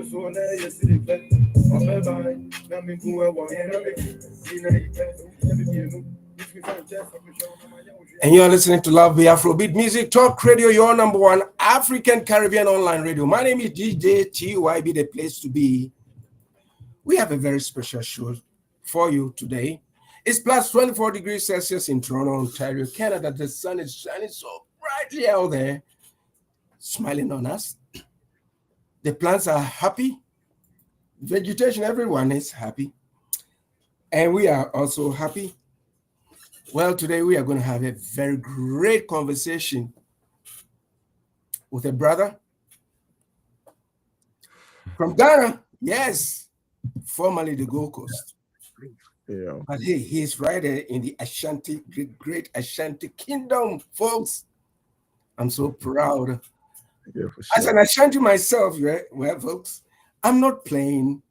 And you're listening to Love the Afrobeat Music Talk Radio, your number one African Caribbean online radio. My name is DJ TyB, the place to be. We have a very special show for you today. It's plus 24 degrees Celsius in Toronto, Ontario, Canada. The sun is shining so brightly out there, smiling on us. The plants are happy. Vegetation, everyone is happy. And we are also happy. Well, today we are going to have a very great conversation with a brother from Ghana. Yes, formerly the Gold Coast. Yeah. But hey, he's right there in the Ashanti, great Ashanti Kingdom, folks. I'm so proud. Yeah, for As an Ashanti myself, well, folks, I'm not playing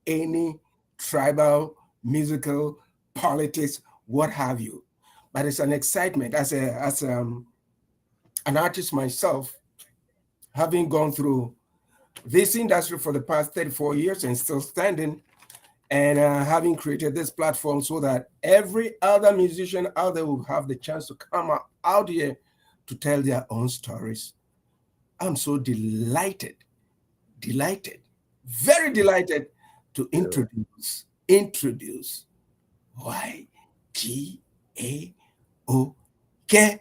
any tribal, musical, politics, what have you. But it's an excitement as an artist myself, having gone through this industry for the past 34 years and still standing, and having created this platform so that every other musician out there will have the chance to come out here to tell their own stories. I'm so delighted, very delighted to introduce YGA O'Kenneth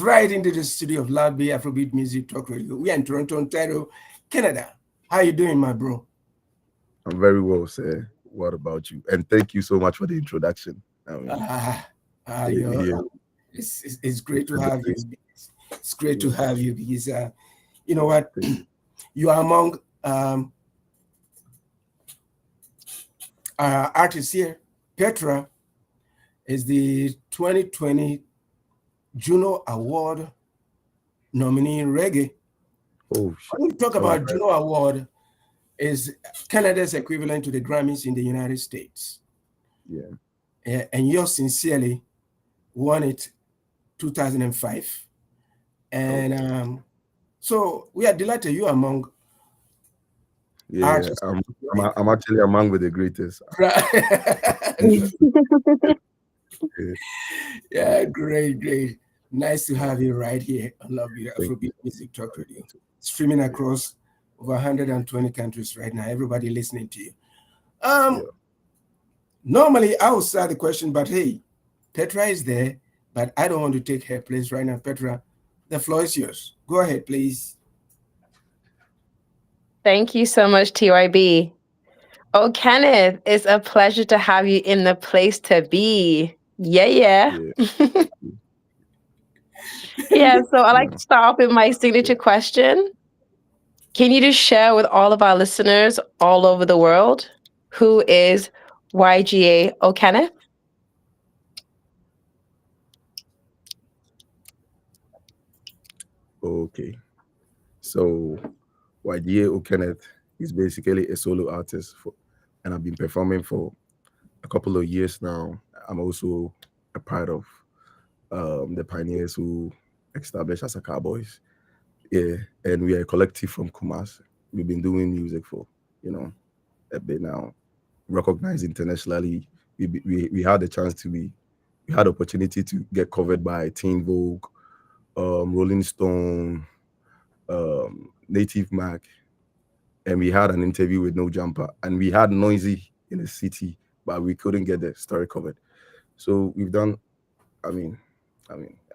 right into the studio of Loud Afrobeat Music Talk Radio. We are in Toronto, Ontario, Canada. How you doing, my bro? I'm very well, sir. What about you? And thank you so much for the introduction. It's great to have you. It's great to have you because you know what? You are among our artists here. Petraa is the 2020 Juno Award nominee in reggae. Oh, when we talk about Juno Award, is Canada's equivalent to the Grammys in the United States. Yeah. And you sincerely won it 2005. And so we are delighted you are among artists. I'm actually among the greatest. Yeah, great. Nice to have you right here on Love Your Afrobeat Music Talk Radio. Streaming across over 120 countries right now. Everybody listening to you. Normally I would start the question, but hey, Petraa is there, but I don't want to take her place right now. Petraa, the floor is yours. Go ahead, please. Thank you so much, TyB. O'Kenneth, it's a pleasure to have you in the place to be. Yeah. Yeah, so I like to start off with my signature question. Can you just share with all of our listeners all over the world, who is YGA O'Kenneth? Okay. So YGA O'Kenneth is basically a solo artist, and I've been performing for a couple of years now. I'm also a part of the pioneers who established as a Cowboys. Yeah, and we are a collective from Kumasi. We've been doing music for, a bit now. Recognized internationally. We had the chance to we had the opportunity to get covered by Teen Vogue, Rolling Stone, Native Mac, and we had an interview with No Jumper, and we had Noisy in the city, but we couldn't get the story covered. So we've done, a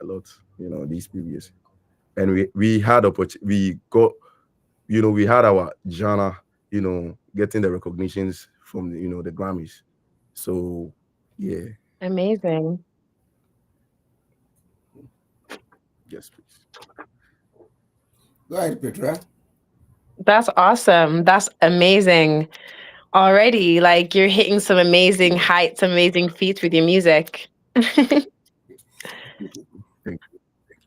lot, these previous. And we had we got, we had our genre, getting the recognitions from the Grammys. So yeah. Amazing. Yes, please. Go ahead, Petraa. That's awesome. That's amazing. Already, like, you're hitting some amazing heights, amazing feats with your music.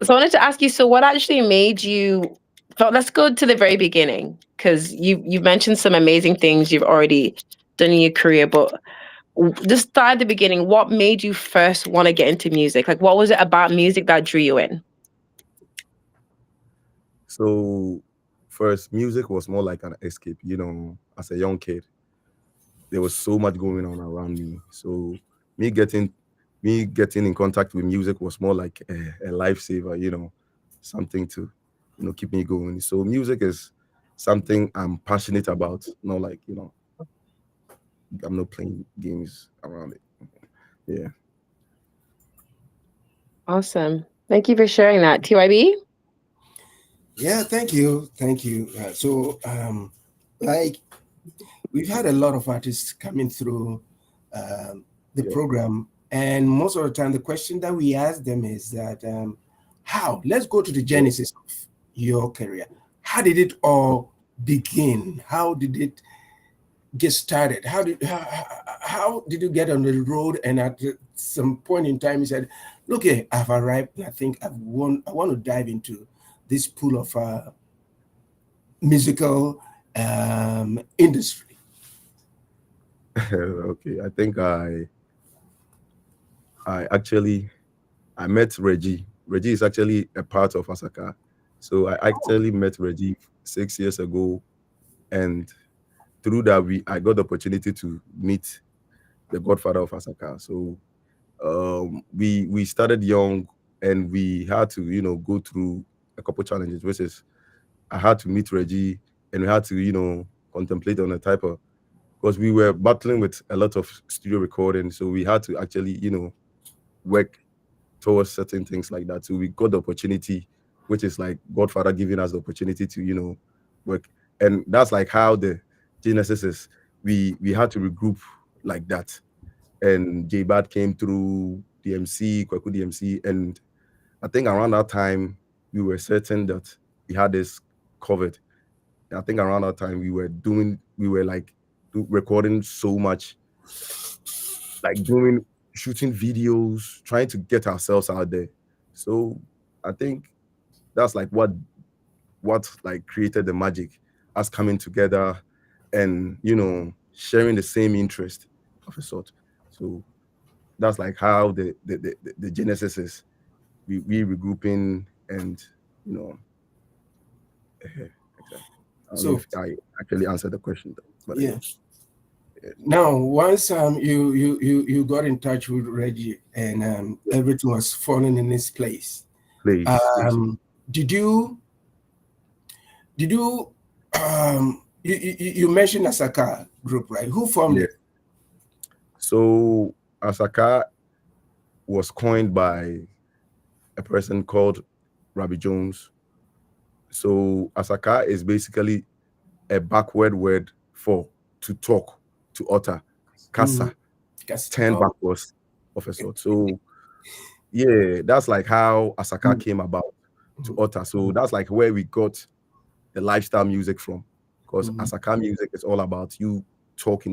So I wanted to ask you, so what actually made you, let's go to the very beginning, because you've mentioned some amazing things you've already done in your career, but just start at the beginning. What made you first want to get into music? Like, what was it about music that drew you in? So first, music was more like an escape. As a young kid, there was so much going on around me. So me getting in contact with music was more like a lifesaver. Something to keep me going. So music is something I'm passionate about. Not like I'm not playing games around it. Yeah. Awesome. Thank you for sharing that. TyB? Yeah, thank you. Like, we've had a lot of artists coming through the program, and most of the time the question that we ask them is that let's go to the genesis of your career. How did it all begin? How did it get started? How did you get on the road? And at some point in time, you said, "Look, I've arrived, and I think I want to dive into this pool of musical industry." Okay, I think I met Reggie. Reggie is actually a part of Asaka. So I actually met Reggie 6 years ago, and through that I got the opportunity to meet the godfather of Asaka. So we started young, and we had to go through a couple challenges, which is I had to meet Reggie, and we had to contemplate on a type of, because we were battling with a lot of studio recording, so we had to actually work towards certain things like that. So we got the opportunity, which is like Godfather giving us the opportunity to work, and that's like how the genesis is. We had to regroup like that, and J-Bad came through, DMC, Kwaku DMC, and I think around that time we were certain that we had this covered. I think around that time we were recording so much, like shooting videos, trying to get ourselves out there. So I think that's like what like created the magic, us coming together and sharing the same interest of a sort. So that's like how the genesis is. We regrouping and exactly. I don't know if I actually answered the question, but yeah. Now, once you got in touch with Reggie and everything was falling in its place, did you you mentioned Asaka group, right? Who formed it? So Asaka was coined by a person called Rabbi Jones. So Asaka is basically a backward word for to talk, to utter. Kasa, turn backwards of a sort. So yeah, that's like how Asaka came about, to utter. So that's like where we got the lifestyle music from, because Asaka music is all about you talking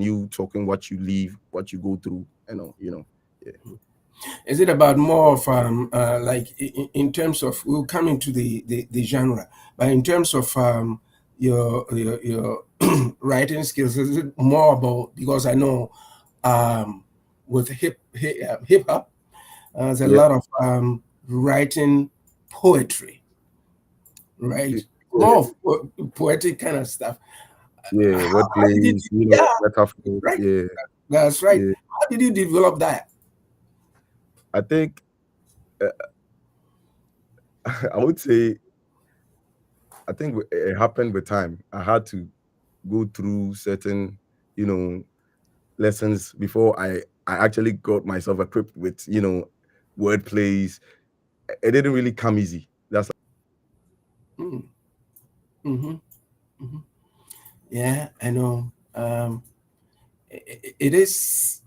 what you live, what you go through, yeah. Is it about more of like in terms of, we'll come into the genre, but in terms of your writing skills, is it more about, because I know with hip hop, there's a lot of writing poetry, right? More of poetic kind of stuff. Yeah, what plays, metaphors. Right? Yeah, that's right. Yeah. How did you develop that? I think I would say, I think it happened with time. I had to go through certain, lessons before I actually got myself equipped with, word plays. It didn't really come easy. That's yeah, I know. It is.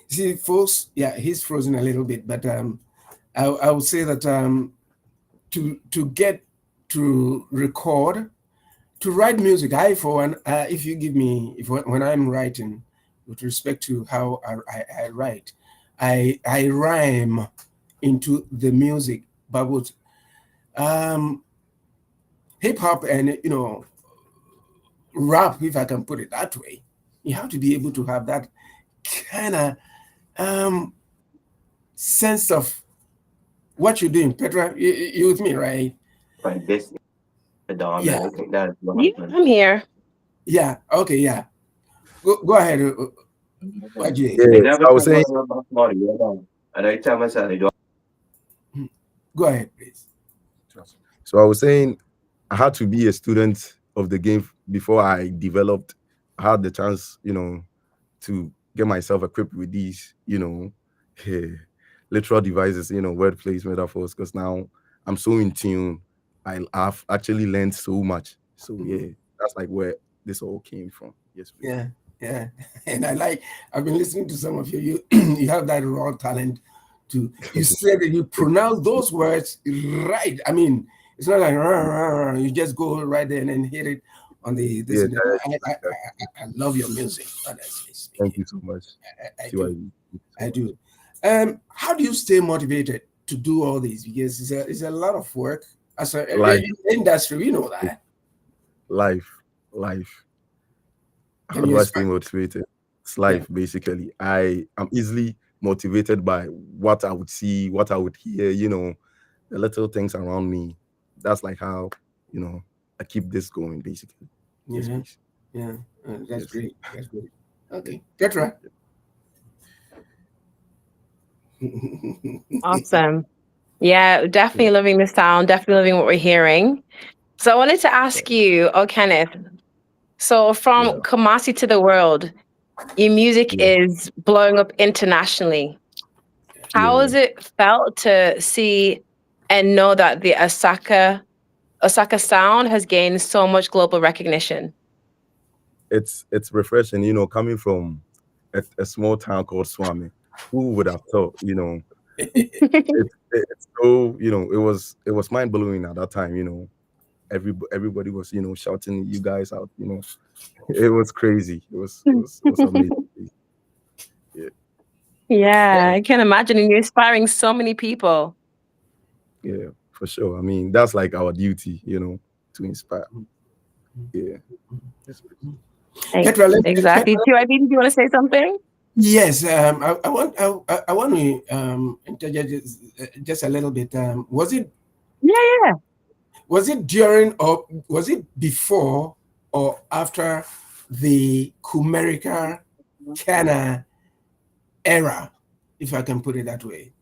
See, folks. Yeah, he's frozen a little bit, but I would say that to get to record, to write music, I for one, if you give me, when I'm writing, with respect to how I write, I rhyme into the music, but with hip hop and rap, if I can put it that way, you have to be able to have that kind of sense of what you're doing. Petraa, you with me, right? Right. This. Yeah. I think that Yeah, I'm here. Yeah. Okay. Yeah. Go ahead. YGA. Yeah, I so never I was saying, thought about money, and I tell myself, I don't. Go ahead, please. so I was saying, I had to be a student of the game before I developed. I had the chance, to get myself equipped with these, literal devices, word plays, metaphors, because now I'm so in tune. I've actually learned so much. So yeah, that's like where this all came from. Yes, please. Yeah. Yeah. And I've been listening to some of you. You you have that raw talent to you said that you pronounce those words right. I mean, it's not like "Rah, rah, rah," you just go right there and then hit it on the this Yeah, and that. I love your music, honestly speaking. thank you so much. I do. I do. How do you stay motivated to do all these? Because it's a lot of work as a Life. industry. We know that. Life. How Can you do I stay explain? motivated? It's life, basically. I am easily motivated by what I would see, what I would hear, the little things around me. That's like how, I keep this going, basically. Yes, Yeah. please. Yeah. That's Yes. great. That's great. Okay. Petraa. Awesome. Yeah, definitely loving the sound, definitely loving what we're hearing. So I wanted to ask you, Kenneth, so from Yeah. Kumasi to the world, your music Yeah. is blowing up internationally. How Yeah. has it felt to see and know that the Osaka sound has gained so much global recognition? It's refreshing, coming from a small town called Swami. Who would have thought, it's so, it was mind blowing at that time, everybody was, shouting you guys out, it was crazy. It was amazing. Yeah, I can imagine. And you're inspiring so many people. Yeah, for sure. I mean, that's like our duty, to inspire. Yeah. Petraa, Exactly. TyB, do you want to say something? Yes, I want to interject just a little bit. Was it Yeah. during or was it before or after the Kumerica Kana era, if I can put it that way?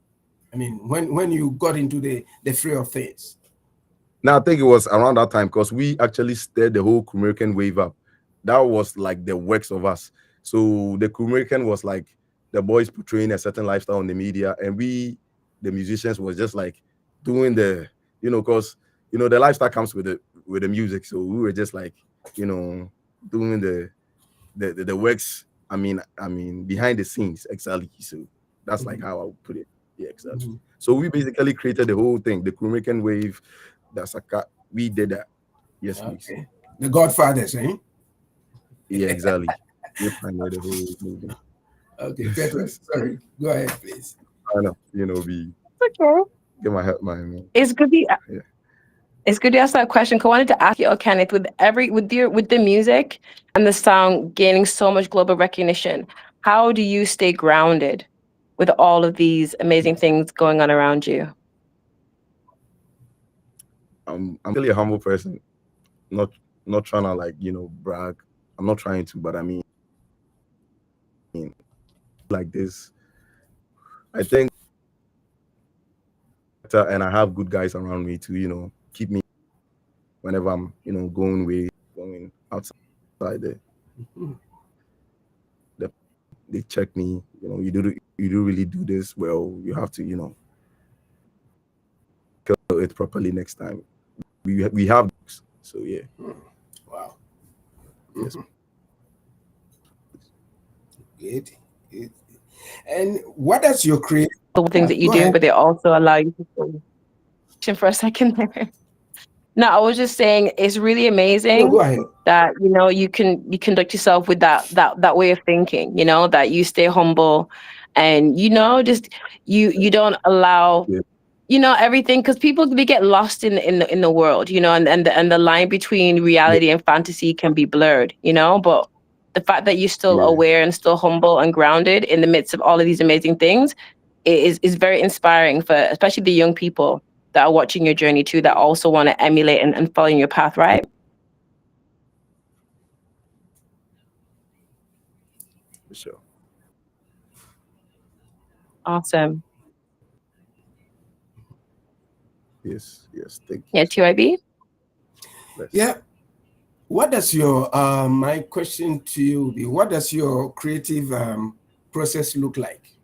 I mean, when you got into the fray of things. Now I think it was around that time because we actually stirred the whole Kumerican wave up. That was like the works of us. So the Kumerican was like the boys portraying a certain lifestyle in the media, and we, the musicians, was just like doing the, because the lifestyle comes with the music. So we were just like, doing the works. I mean, behind the scenes, exactly. So that's like how I would put it. Yeah, exactly. So we basically created the whole thing, the Kumerican wave. That's we did that. Yes, please. Okay. The Godfathers, eh? Yeah, exactly. We pioneered the whole movie. Okay, Petraa, sorry. Go ahead, please. I know, Okay. get my It's good. Yeah. It's good to ask that question. 'Cause I wanted to ask you, Kenneth, with the music and the sound gaining so much global recognition, how do you stay grounded with all of these amazing things going on around you? I'm really a humble person, not trying to like brag. I'm not trying to, but I mean like this. I think, and I have good guys around me to keep me whenever I'm going outside there. They check me. You do really do this well. You have to kill it properly next time. We have, so yeah. Wow. Yes. Good. And what does your creative The things that you're doing, but they also allow you to for a second there. No, I was just saying it's really amazing. No, go ahead. That you conduct yourself with that way of thinking, that you stay humble and just you don't allow everything, because people, they get lost in the world, and the line between reality and fantasy can be blurred, but the fact that you're still aware and still humble and grounded in the midst of all of these amazing things is very inspiring for especially the young people. that are watching your journey too, that also want to emulate and follow in your path, right? For sure. Awesome. Yes, thank you. Yeah, TyB? Yeah. What does your my question to you be? What does your creative process look like?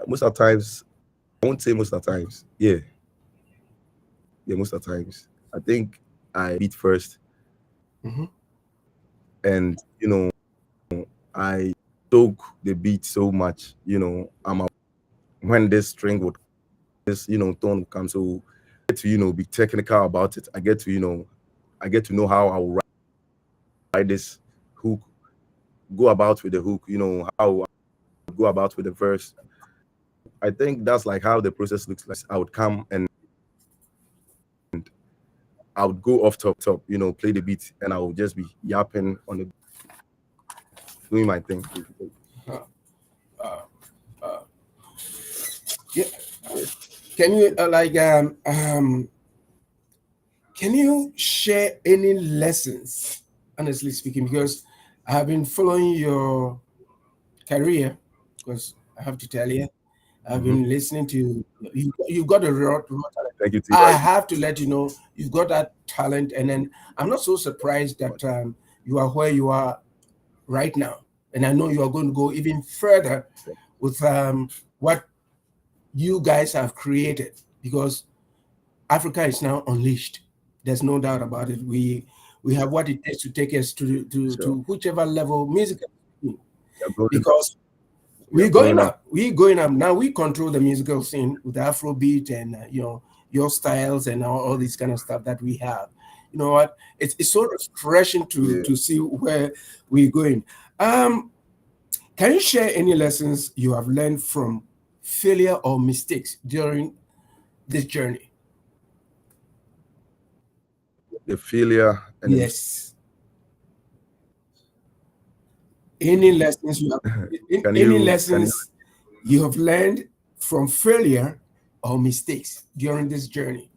Most of the times, I won't say most of the times. Yeah, most of the times. I think I beat first, and I soak the beat so much. When this string would, this tone would come, so I get to be technical about it. I get to know how I will write this hook, go about with the hook. How I go about with the verse. I think that's like how the process looks like. I would come and I would go off top, play the beat, and I would just be yapping on the doing my thing. Yeah. Can you can you share any lessons, honestly speaking, because I have been following your career, because I have to tell you, I've been listening to you. You got a raw talent. Thank you, I have to let you know you've got that talent, and then I'm not so surprised that you are where you are right now, and I know you are going to go even further with what you guys have created, because Africa is now unleashed. There's no doubt about it. We have what it takes to take us to whichever level musical, because we're going up. We're going up now. We control the musical scene with Afrobeat and your styles and all this kind of stuff that we have. You know what? It's so refreshing to see where we're going. Can you share any lessons you have learned from failure or mistakes during this journey? The failure and yes. Any lessons you have you have learned from failure or mistakes during this journey?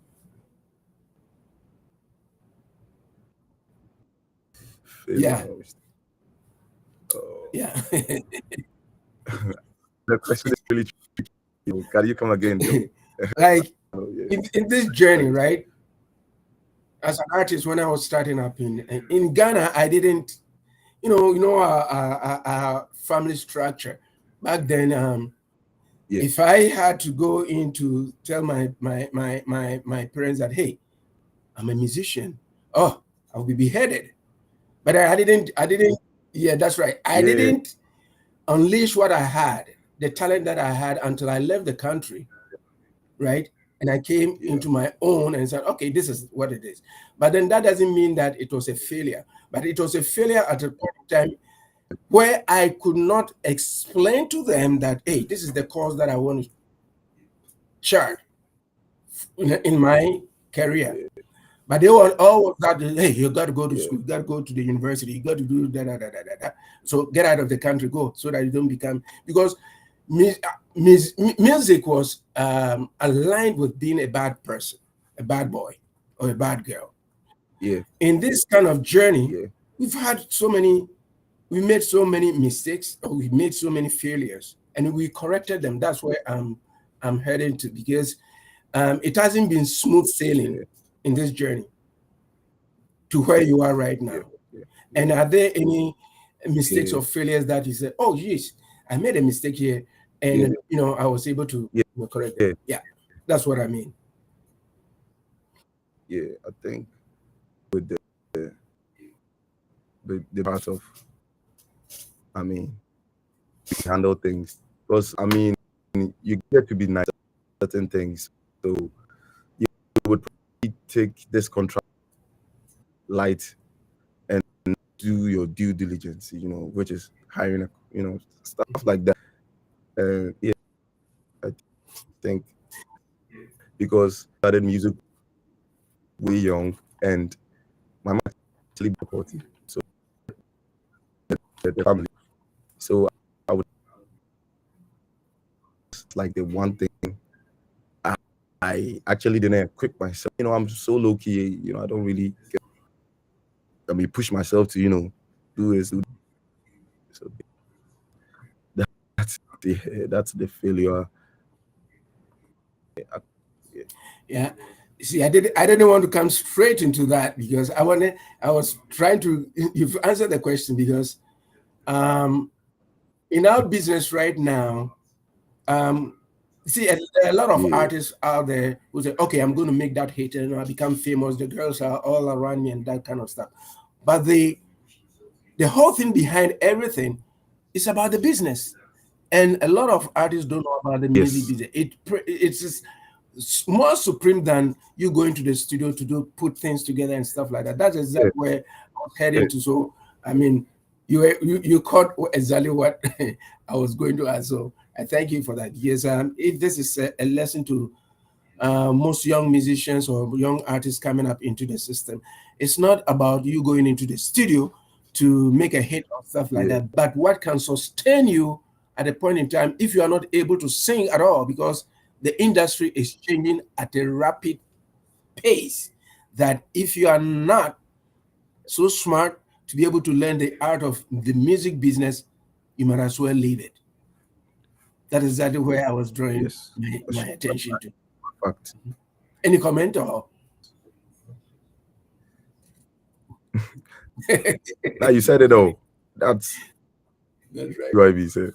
Failure. Yeah. The question is really tricky. Can you come again? Like in this journey, right? As an artist, when I was starting up in Ghana, I didn't, our family structure back then. If I had to go in to tell my parents that, hey, I'm a musician, oh, I'll be beheaded. But I didn't. Yeah, that's right. I didn't unleash what I had, the talent that I had, until I left the country, right? And I came into my own and said, okay, this is what it is. But then that doesn't mean that it was a failure. But it was a failure at a point in time where I could not explain to them that, hey, this is the course that I want to chart in my career. But they were all that, hey, you got to go to school, you got to go to the university, you got to do that. So get out of the country, go, so that you don't become, because music was aligned with being a bad person, a bad boy, or a bad girl. In this kind of journey, we made so many mistakes, or we made so many failures, and we corrected them. That's where I'm heading to, because it hasn't been smooth sailing in this journey to where you are right now. And are there any mistakes or failures that you say, oh, yes, I made a mistake here, and I was able to correct it? Yeah, that's what I mean. Yeah, I think with the part of, we handle things, because you get to be nice at certain things, so you would probably take this contract light and do your due diligence, which is hiring, stuff like that. I think because I started music way young, and my mom actually supportive, so the family. So I would like the one thing I actually didn't equip myself. I'm so low key. I don't really push myself to do this. So that's the failure. Yeah. See, I didn't want to come straight into that because I was trying to you've answered the question because in our business right now, see, there are a lot of artists out there who say, okay, I'm going to make that hit and I become famous. The girls are all around me and that kind of stuff. But the whole thing behind everything is about the business. And a lot of artists don't know about the music business. It's just more supreme than you going to the studio to put things together and stuff like that. That's exactly where I was heading to. So, I mean, you caught exactly what I was going to ask. So I thank you for that. Yes, if this is a lesson to most young musicians or young artists coming up into the system, it's not about you going into the studio to make a hit or stuff like that, but what can sustain you at a point in time if you are not able to sing at all, because the industry is changing at a rapid pace that if you are not so smart to be able to learn the art of the music business, you might as well leave it. That is exactly where I was drawing my attention to. Fact. Any comment or? Now you said it all. That's right. YB said.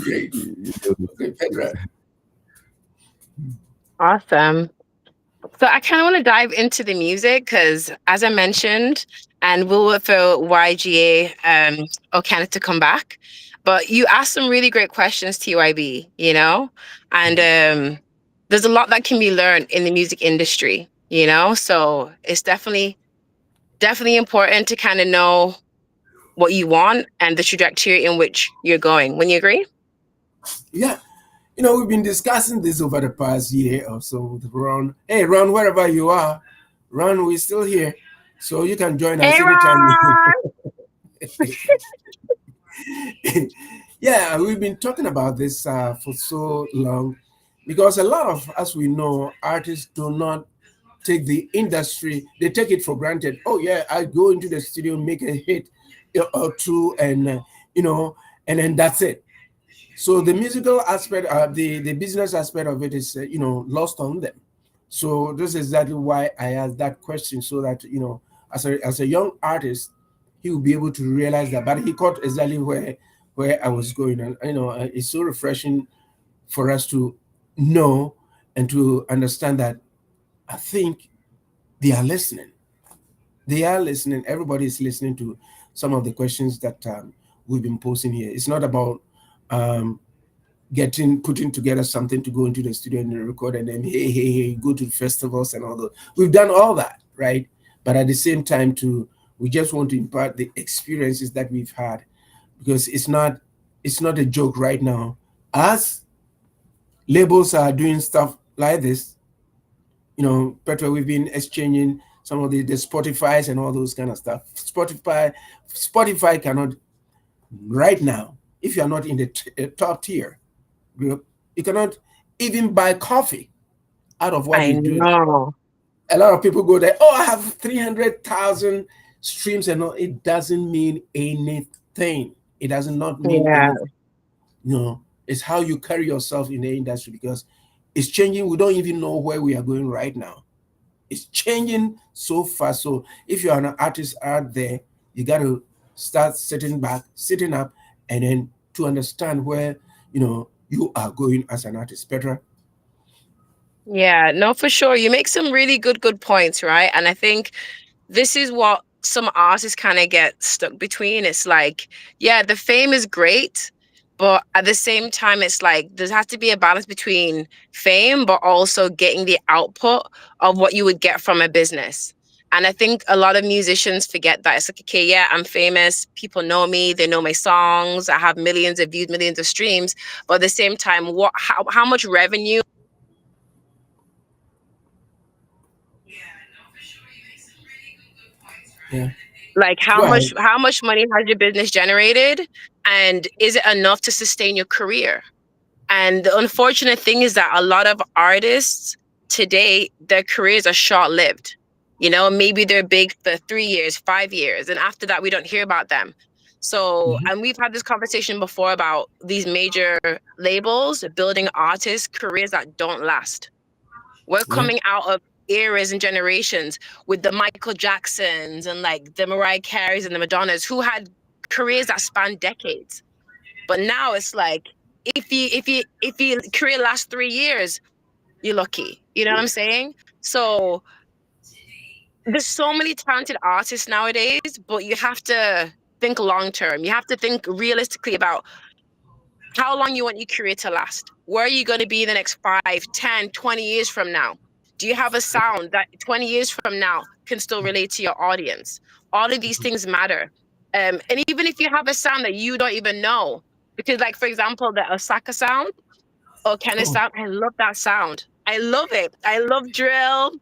Great. Okay, Petraa. Awesome. So I kind of want to dive into the music because, as I mentioned, and we'll wait for YGA O'Kenneth to come back. But you asked some really great questions, TyB, and there's a lot that can be learned in the music industry, So it's definitely important to kind of know what you want and the trajectory in which you're going. Wouldn't you agree? Yeah. We've been discussing this over the past year or so with Ron. Hey, Ron, wherever you are, Ron, we're still here. So you can join us anytime. Yeah, we've been talking about this for so long because a lot of, as we know, artists do not take the industry, they take it for granted. Oh, yeah, I go into the studio, make a hit or two, and, and then that's it. So the musical aspect, the business aspect of it is, lost on them. So this is exactly why I asked that question, so that, as a young artist, he will be able to realize that. But he caught exactly where I was going. And, it's so refreshing for us to know and to understand that I think they are listening. They are listening. Everybody is listening to some of the questions that we've been posting here. It's not about putting together something to go into the studio and record and then hey, go to festivals and all that. We've done all that, right? But at the same time, we just want to impart the experiences that we've had, because it's not a joke right now. As labels are doing stuff like this, Petraa, we've been exchanging some of the Spotify's and all those kind of stuff. Spotify cannot, right now, if you're not in the top tier group, you cannot even buy coffee out of what we do. A lot of people go there, oh, I have 300,000 streams and all. It doesn't mean anything. It does not mean anything. It's how you carry yourself in the industry, because it's changing. We don't even know where we are going right now. It's changing so fast. So if you're an artist out there, you got to start sitting up, and then to understand where, you are going as an artist. Petraa? Yeah, no, for sure. You make some really good points, right? And I think this is what some artists kind of get stuck between. It's like, yeah, the fame is great, but at the same time, it's like there has to be a balance between fame, but also getting the output of what you would get from a business. And I think a lot of musicians forget that. It's like, okay, yeah, I'm famous. People know me. They know my songs. I have millions of views, millions of streams. But at the same time, how much revenue? Yeah. Like how much money has your business generated, and is it enough to sustain your career? And the unfortunate thing is that a lot of artists today, their careers are short-lived. You know, maybe they're big for 3 years, 5 years, and after that, we don't hear about them. So, and we've had this conversation before about these major labels building artists' careers that don't last. We're coming out of eras and generations with the Michael Jacksons and like the Mariah Careys and the Madonnas who had careers that span decades. But now it's like, if your career lasts 3 years, you're lucky. You know what I'm saying? So there's so many talented artists nowadays, but you have to think long term. You have to think realistically about how long you want your career to last. Where are you going to be in the next 5, 10, 20 years from now? Do you have a sound that 20 years from now can still relate to your audience? All of these things matter. And even if you have a sound that you don't even know, because like, for example, the Osaka sound or Kenneth sound, I love that sound. I love it. I love drill,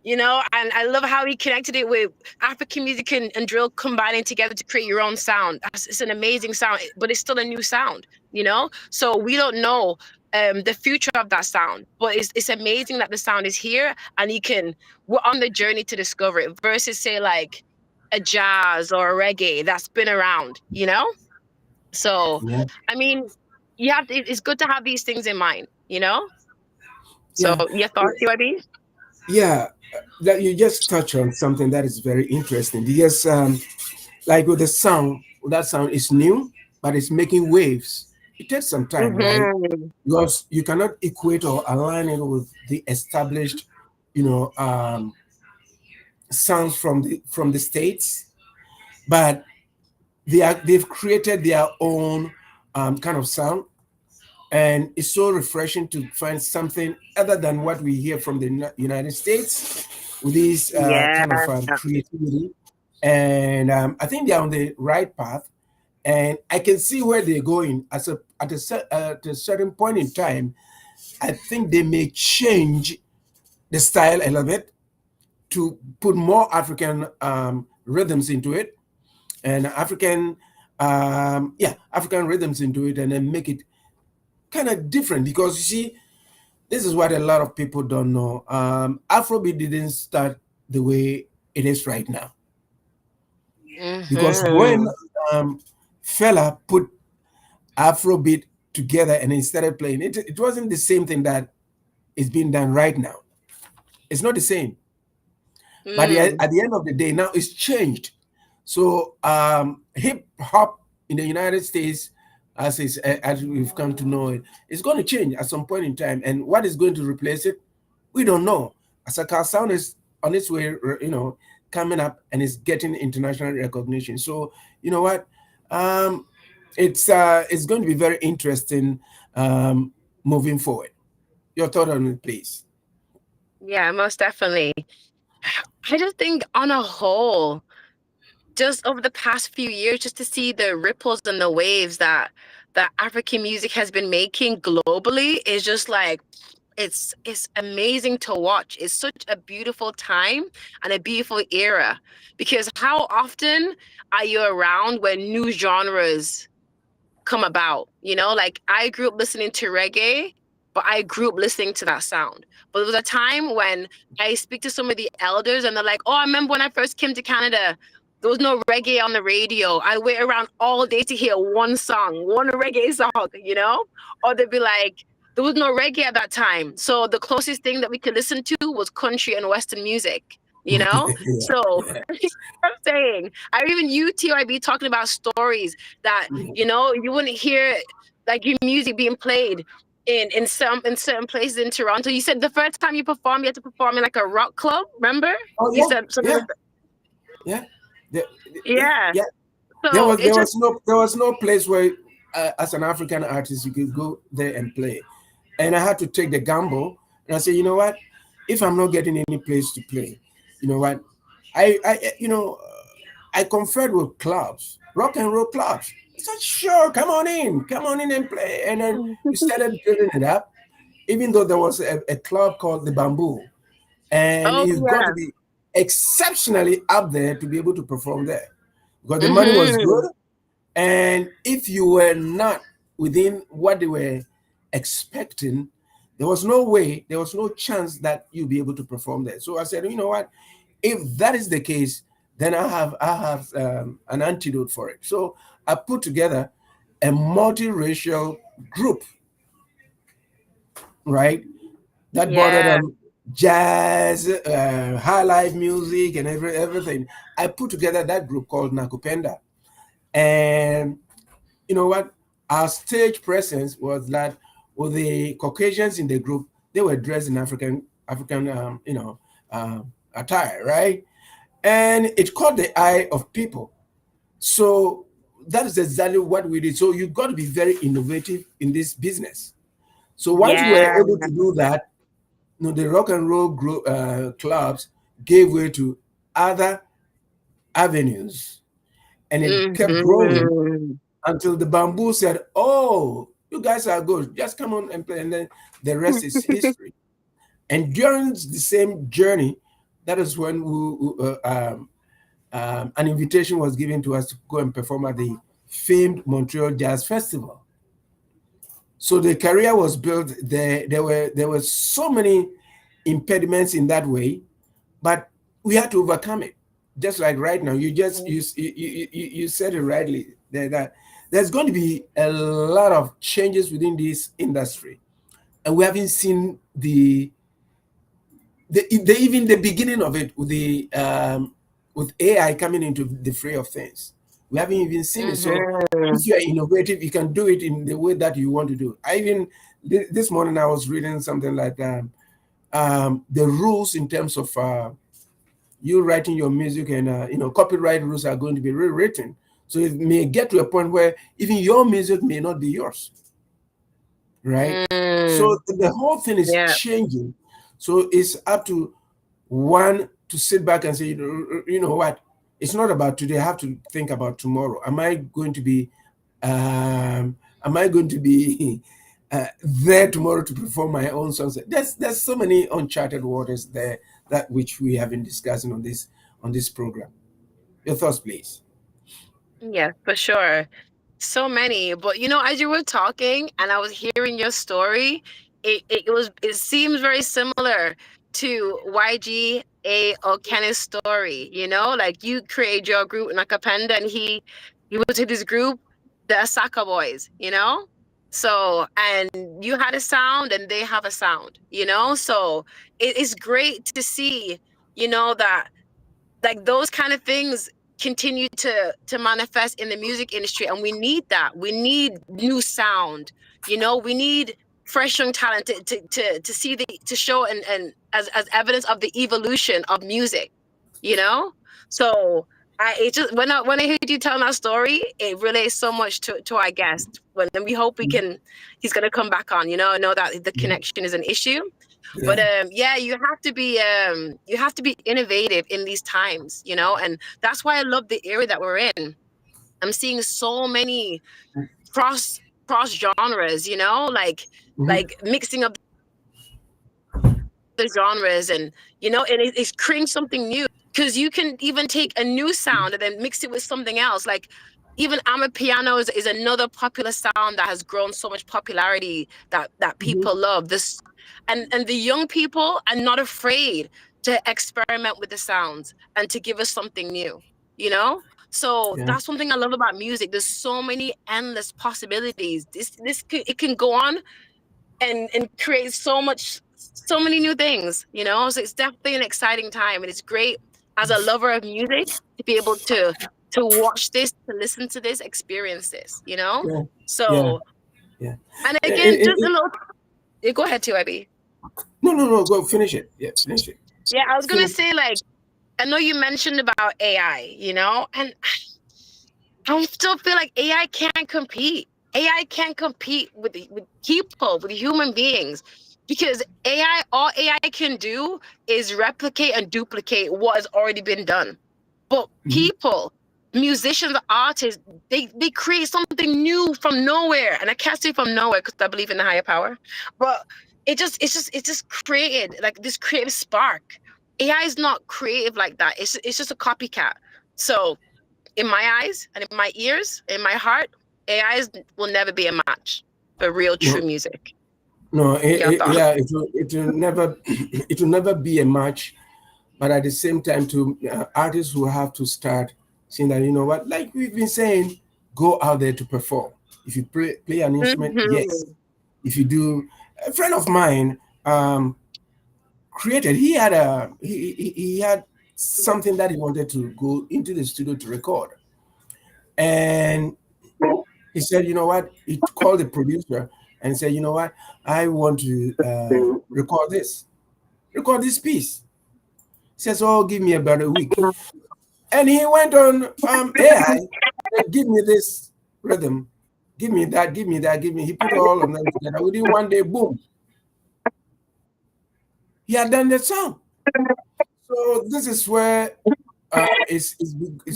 you know, and I love how he connected it with African music and drill combining together to create your own sound. It's an amazing sound, but it's still a new sound, you know? So we don't know the future of that sound, but it's amazing that the sound is here and we're on the journey to discover it versus say like a jazz or a reggae that's been around, you know? So, I mean, it's good to have these things in mind, you know? So your thoughts, TyB? Yeah, that you just touch on something that is very interesting because like with the sound, that sound is new, but it's making waves. It takes some time, right? Because you cannot equate or align it with the established, you know, sounds from the States, but they've created their own kind of sound. And it's so refreshing to find something other than what we hear from the United States with this kind of creativity. And I think they're on the right path. And I can see where they're going. At a certain point in time, I think they may change the style a little bit to put more African rhythms into it, and African rhythms into it, and then make it kind of different. Because you see, this is what a lot of people don't know. Afrobeat didn't start the way it is right now. Because when Fela put Afrobeat together and he started playing it, it wasn't the same thing that is being done right now. It's not the same. But at the end of the day, now it's changed. So hip hop in the United States, as we've come to know it, it's going to change at some point in time. And what is going to replace it, we don't know. Asaka sound is on its way, you know, coming up, and it's getting international recognition. So you know what, it's going to be very interesting moving forward. Your thought on it, please. Yeah, most definitely. I just think on a whole, just over the past few years, just to see the ripples and the waves that African music has been making globally is just like, it's amazing to watch. It's such a beautiful time and a beautiful era, because how often are you around when new genres come about? You know, like I grew up listening to reggae, but I grew up listening to that sound. But there was a time when I speak to some of the elders and they're like, oh, I remember when I first came to Canada, there was no reggae on the radio. I wait around all day to hear one song, one reggae song, you know? Or they'd be like, there was no reggae at that time. So the closest thing that we could listen to was country and Western music, you know? I'm saying, I even you, TyB, talking about stories that, you know, you wouldn't hear like your music being played in certain places in Toronto. You said the first time you performed, you had to perform in like a rock club, remember? Oh, yeah. You said something like that. Yeah. So there was no place where as an African artist you could go there and play, and I had to take the gamble, and I said, you know what, if I'm not getting any place to play, you know what, I conferred with clubs, rock and roll clubs. I said, sure, come on in and play. And then we started building it up, even though there was a club called the Bamboo, and you've got to be exceptionally up there to be able to perform there, because the money was good, and if you were not within what they were expecting. There was no way, there was no chance that you'll be able to perform there. So I said, you know what? If that is the case, then I have an antidote for it. So I put together a multiracial group, right? That bordered on jazz, high life music, and everything. I put together that group called Nakupenda. And you know what? Our stage presence was that with the Caucasians in the group, they were dressed in African attire, right? And it caught the eye of people. So that is exactly what we did. So you got to be very innovative in this business. So once we were able to do that, the rock and roll group, clubs gave way to other avenues, and it kept growing until the Bamboo said, "Oh, you guys are good. Just come on and play." And then the rest is history. And during the same journey, that is when an invitation was given to us to go and perform at the famed Montreal Jazz Festival. So the career was built there. There were so many impediments in that way, but we had to overcome it. Just like right now, you said it rightly, that there's going to be a lot of changes within this industry, and we haven't seen even the beginning of it with AI coming into the fray of things. We haven't even seen it. So if you are innovative, you can do it in the way that you want to do. This morning I was reading something like the rules in terms of you writing your music, and copyright rules are going to be rewritten. So it may get to a point where even your music may not be yours, right? So the whole thing is changing. So it's up to one to sit back and say, you know what? It's not about today. I have to think about tomorrow. Am I going to be there tomorrow to perform my own songs? There's so many uncharted waters there, that which we have been discussing on this program. Your thoughts, please. Yeah, for sure. So many, but as you were talking and I was hearing your story, it seems very similar to YGA O'Kenneth's story. Like you created your group Nakapenda, and he was with his group, the Asaka Boys. So, and you had a sound and they have a sound. So it's great to see that, like, those kind of things continue to manifest in the music industry, and we need that. We need new sound. We need fresh young talent to see to show and as evidence of the evolution of music. So when I heard you telling that story, it relates so much to our guest. And we hope he's gonna come back on. I know that the connection is an issue. Yeah. But you have to be innovative in these times, and that's why I love the era that we're in. I'm seeing so many cross genres, like mixing up the genres, and it's creating something new, because you can even take a new sound and then mix it with something else. Like even Amapiano is another popular sound that has grown so much popularity that people love this. And the young people are not afraid to experiment with the sounds and to give us something new, So that's one thing I love about music. There's so many endless possibilities. It can go on and create so many new things, So it's definitely an exciting time, and it's great as a lover of music to be able to watch this, to listen to this, experience this, So and again, just a little. Go ahead, TyB. No, go finish it. Yeah, finish it. Yeah, I was gonna say, like, I know you mentioned about AI, and I still feel like AI can't compete. AI can't compete with people, with human beings, because all AI can do is replicate and duplicate what has already been done. But people, musicians, artists, they create something new from nowhere, and I can't say from nowhere because I believe in the higher power, but it's just created like this creative spark. AI is not creative like that. It's just a copycat. So in my eyes and in my ears, in my heart, AI will never be a match for real, true music. No, Your thoughts? yeah, it will never it will never be a match. But at the same time, to artists who have to start saying that, you know what, like we've been saying, go out there to perform. If you play an instrument, yes. If you do, a friend of mine created. He had something that he wanted to go into the studio to record, and he said, you know what? He called the producer and said, you know what? I want to record this piece. He says, oh, give me about a week. And he went on AI, said, give me this rhythm, give me that, give me that, give me. He put all of them together. Within one day, boom, he had done the song. So this is where it's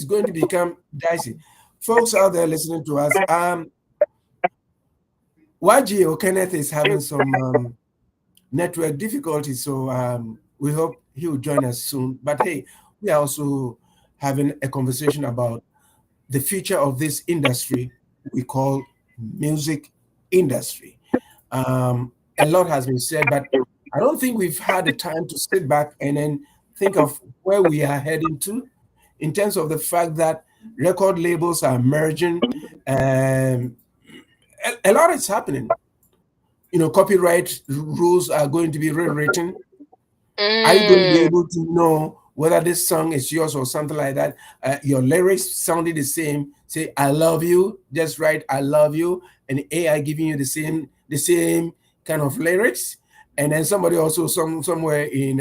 going to become dicey. Folks out there listening to us, YGA O'Kenneth is having some network difficulties, so we hope he will join us soon. But hey, we are also having a conversation about the future of this industry we call music industry. A lot has been said, but I don't think we've had the time to sit back and then think of where we are heading to in terms of the fact that record labels are merging. A lot is happening. You know, copyright rules are going to be rewritten. Are you going to be able to know whether this song is yours or something like that? Your lyrics sounded the same. Say "I love you," just write "I love you," and AI giving you the same kind of lyrics, and then somebody also somewhere in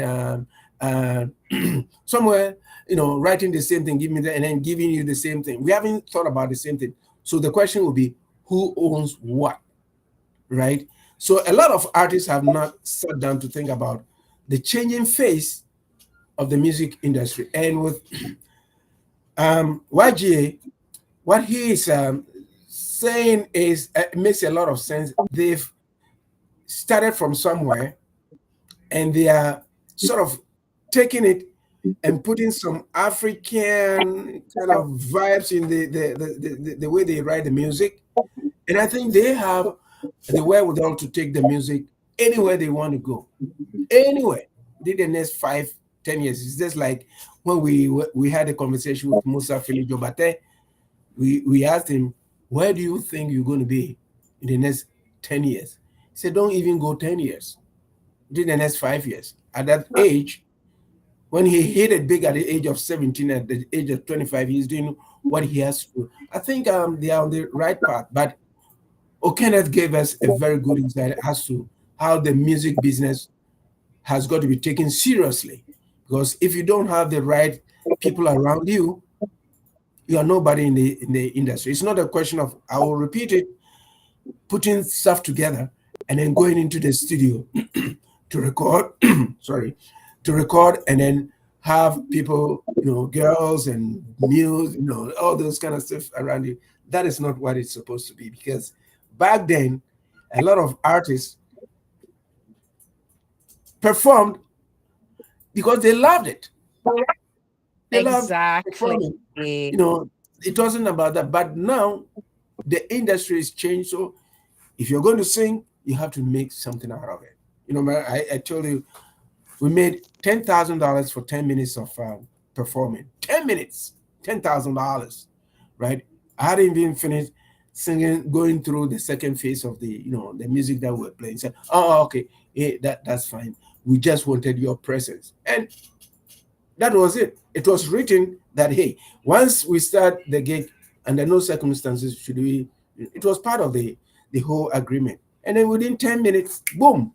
somewhere, you know, writing the same thing, giving me that, and then giving you the same thing. We haven't thought about the same thing. So the question will be, who owns what, right? So a lot of artists have not sat down to think about the changing face of the music industry. And with YGA, what he is saying is makes a lot of sense. They've started from somewhere, and they are sort of taking it and putting some African kind of vibes in the way they write the music. And I think they have the wherewithal to take the music anywhere they want to go. Anywhere. In the next 5-10 years. It's just like when we had a conversation with Musa Philip Jobate. We asked him, where do you think you're going to be in the next 10 years? He said, don't even go 10 years. In the next 5 years. At that age, when he hit it big at the age of 17, at the age of 25, he's doing what he has to do. I think they are on the right path. But O'Kenneth gave us a very good insight as to how the music business has got to be taken seriously. Because if you don't have the right people around you, you are nobody in the industry. It's not a question of, I will repeat it, putting stuff together and then going into the studio to record, to record and then have people, you know, girls and mules, you know, all those kind of stuff around you. That is not what it's supposed to be, because back then, a lot of artists performed because they loved it. They loved performing. You know, it wasn't about that. But now the industry has changed. So if you're going to sing, you have to make something out of it. You know, I told you, we made $10,000 for 10 minutes of performing. 10 minutes, $10,000, right? I hadn't even finished singing, going through the second phase of the, you know, the music that we were playing. So, oh, okay, yeah, that's fine. We just wanted your presence. And that was it. It was written that, hey, once we start the gig, under no circumstances should we, it was part of the whole agreement. And then within 10 minutes, boom,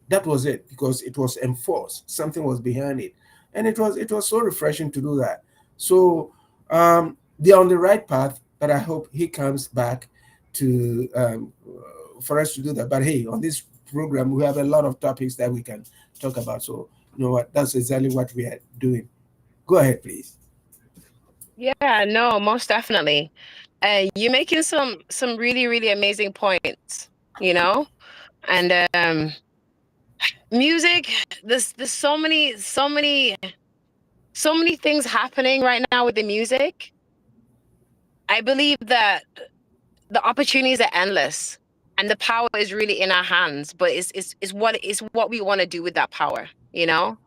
that was it, because it was enforced. Something was behind it. And it was so refreshing to do that. So they're on the right path, but I hope he comes back to for us to do that. But hey, on this program, we have a lot of topics that we can talk about. So you know what? That's exactly what we are doing. Go ahead, please. Yeah, no, most definitely. You're making some really, really amazing points, you know? And music, there's so many things happening right now with the music. I believe that the opportunities are endless. and the power is really in our hands, but it's what we want to do with that power, you know.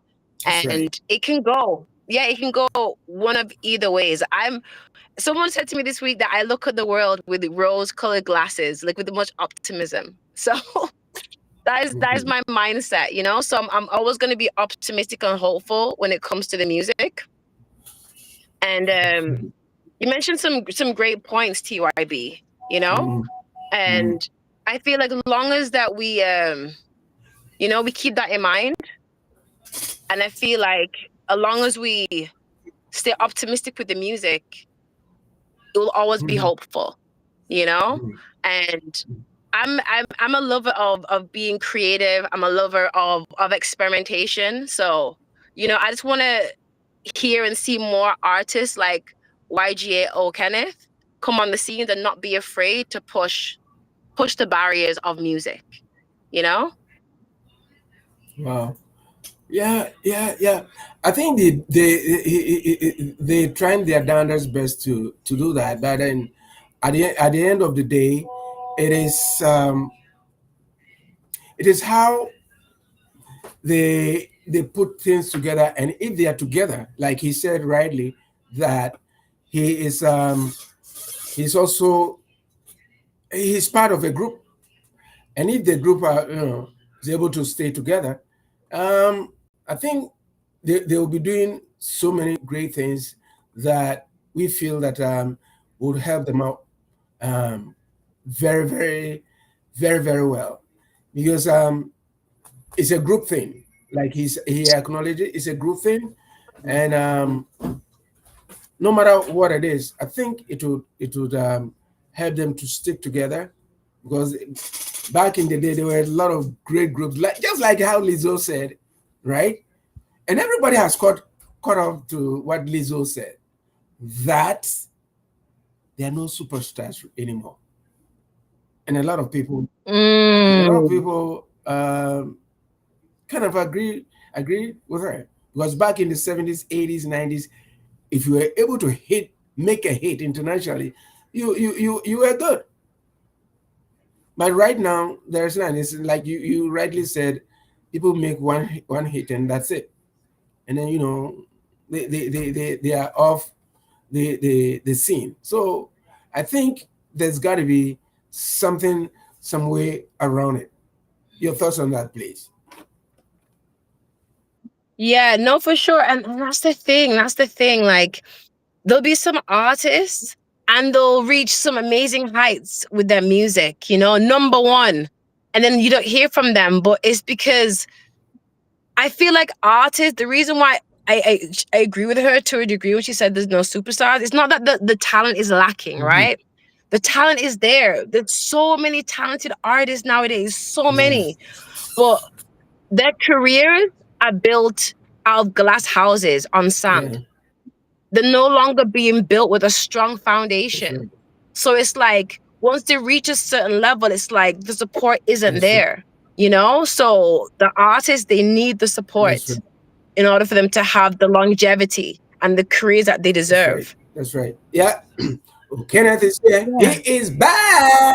That's And right. it can go, it can go one of either ways. Someone said to me this week that I look at the world with rose-colored glasses, like with much optimism. So that is my mindset, you know. So I'm always going to be optimistic and hopeful when it comes to the music. And you mentioned some great points, TYB, you know. And I feel like as long as that we you know, we keep that in mind, and I feel like as long as we stay optimistic with the music, it will always be hopeful, you know. And I'm a lover of being creative. I'm a lover of experimentation. So, you know, I just want to hear and see more artists like YGA O'Kenneth come on the scene and not be afraid to push the barriers of music, you know. Wow. Yeah. I think they trying their darndest best to do that, but then at the end of the day, it is how they put things together, and if they are together, like he said rightly, that he is he's part of a group, and if the group are is able to stay together, I think they will be doing so many great things that we feel that would help them out very, very, very, very well, because it's a group thing. Like he acknowledged it, it's a group thing, and no matter what it is, I think it would help them to stick together, because back in the day there were a lot of great groups, like just like how Lizzo said, right? And everybody has caught up to what Lizzo said, that there are no superstars anymore, and a lot of people kind of agree with her, because back in the 70s, 80s, 90s, if you were able to make a hit internationally, you were good. But right now, there's none. It's like you rightly said, people make one hit and that's it, and then, you know, they are off the scene. So I think there's got to be some way around it. Your thoughts on that, please? Yeah, no, for sure. And that's the thing. That's the thing. Like, there'll be some artists and they'll reach some amazing heights with their music, you know, #1. And then you don't hear from them. But it's because I feel like artists, the reason why I agree with her to a degree when she said there's no superstars, it's not that the talent is lacking, right? The talent is there. There's so many talented artists nowadays, so many. But their careers are built out of glass houses on sand. They're no longer being built with a strong foundation. So it's like once they reach a certain level, it's like the support isn't there, you know? So the artists, they need the support in order for them to have the longevity and the careers that they deserve. That's right. Yeah. Kenneth is here. Yeah. He is back.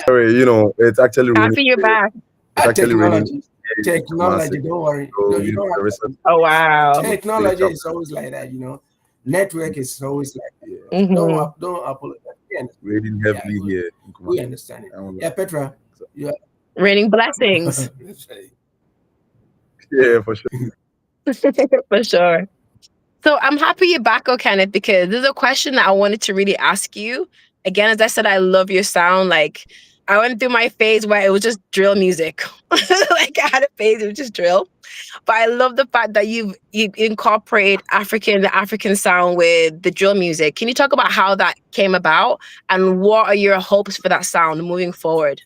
Sorry, you know, it's actually happy you're back. It's actually raining. Technology, don't worry. So, no, you don't have to. Oh wow. Technology is always like that, you know. Network is always like that. Don't apologize. Raining heavily here. We understand it. Yeah, Petraa. Yeah. Raining blessings. Yeah, for sure. For sure. So I'm happy you're back, O'Kenneth, because there's a question that I wanted to really ask you. Again, as I said, I love your sound. Like, I went through my phase where it was just drill music. Like, I had a phase, it was just drill. But I love the fact that you incorporate the African sound with the drill music. Can you talk about how that came about and what are your hopes for that sound moving forward?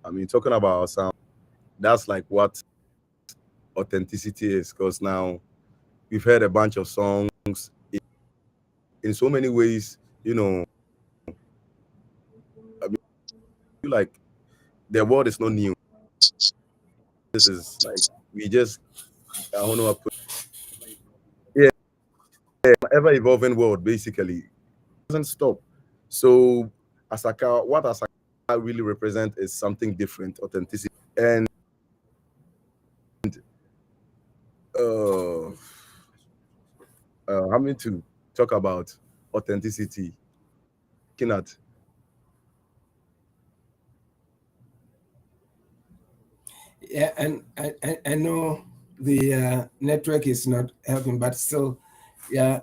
I mean, talking about our sound, that's like what authenticity is, because now we've heard a bunch of songs in so many ways, you know. I mean, like, the world is not new. This is like, we just, I don't know, ever evolving world, basically, it doesn't stop. So Asaka, what Asaka really represent is something different, authenticity, and having to talk about authenticity. Cannot. Yeah, and I know the network is not helping, but still, yeah,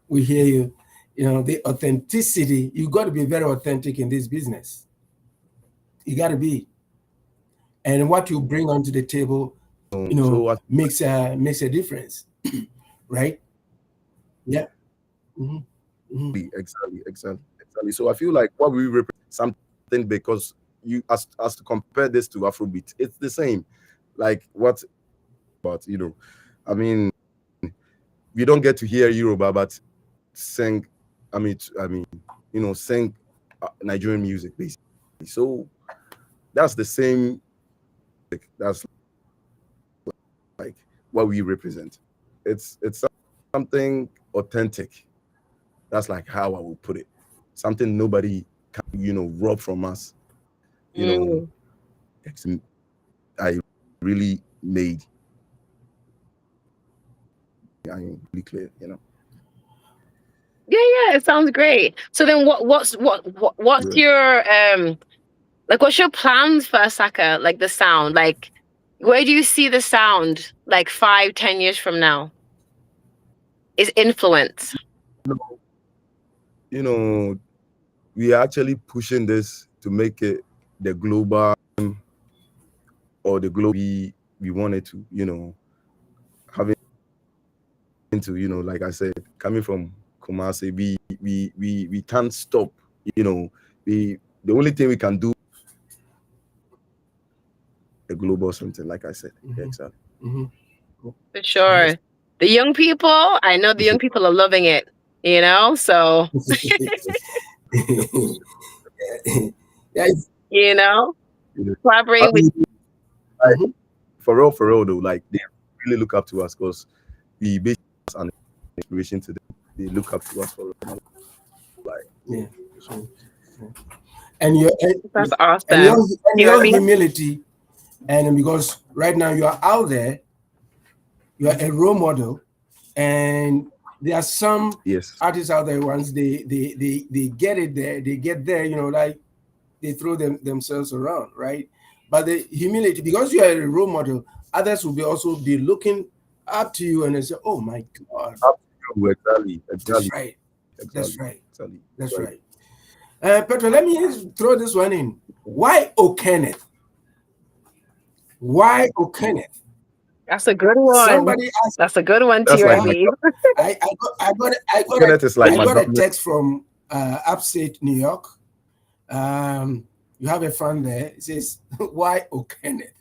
we hear you. You know, the authenticity, you got to be very authentic in this business. You got to be. And what you bring onto the table, you know, So makes a difference, right? Yeah. Exactly. So I feel like what we represent something, because you as to compare this to Afrobeat, it's the same. Like what, but you know, I mean, we don't get to hear Yoruba, but sing. I mean, you know, sing Nigerian music basically. So that's the same. That's like what we represent. It's something authentic. That's like how I would put it. Something nobody can, you know, rob from us. You know, I really made. I mean, really clear, you know. Yeah, it sounds great. So then what's Yeah. your like what's your plans for Asaka? Like the sound? Like where do you see the sound like 5-10 years from now? Is influence. You know, we are actually pushing this to make it the global or the global we wanted to, you know, having to, you know, like I said, coming from Kumasi, we can't stop, you know, the only thing we can do a global something, like I said. Exactly. For sure. Yes. The young people, I know the young people are loving it, you know? So Yeah, you know, I collaborate with mean, for real though, like they really look up to us because we basically an inspiration to them. They look up to us for real. Like, yeah. And your that's and awesome. your humility, and because right now you are out there, you are a role model, and there are some yes, artists out there. Once they get it there, they get there, you know, like they throw themselves around, right? But the humility, because you are a role model, others will be also be looking up to you and they say, "Oh my God, exactly. that's right, that's right, Exactly. that's right." Petraa, let me throw this one in. Why O'Kenneth? Why O'Kenneth? That's a good one. Somebody asked. That's a good one, That's like TyB. I got a text from upstate New York. You have a fan there. It says, "Why O'Kenneth?"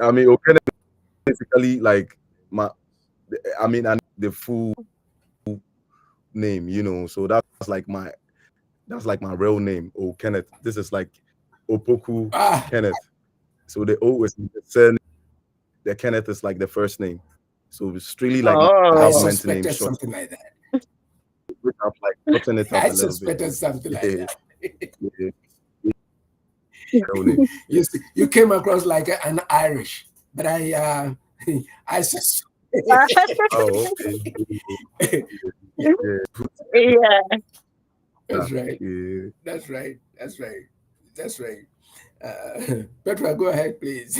I mean, O'Kenneth basically like the full name, you know. So that's like my real name, O'Kenneth. This is like Opoku Kenneth. So the O is the surname. The Kenneth is like the first name. So it's really like I government suspected name short. something like that. Which I've like gotten it up I a little suspected bit. something like that. You came across like an Irish, but I suspect. Oh, okay. Yeah. That's right. Yeah. That's right. That's right. That's right. Petraa, go ahead, please.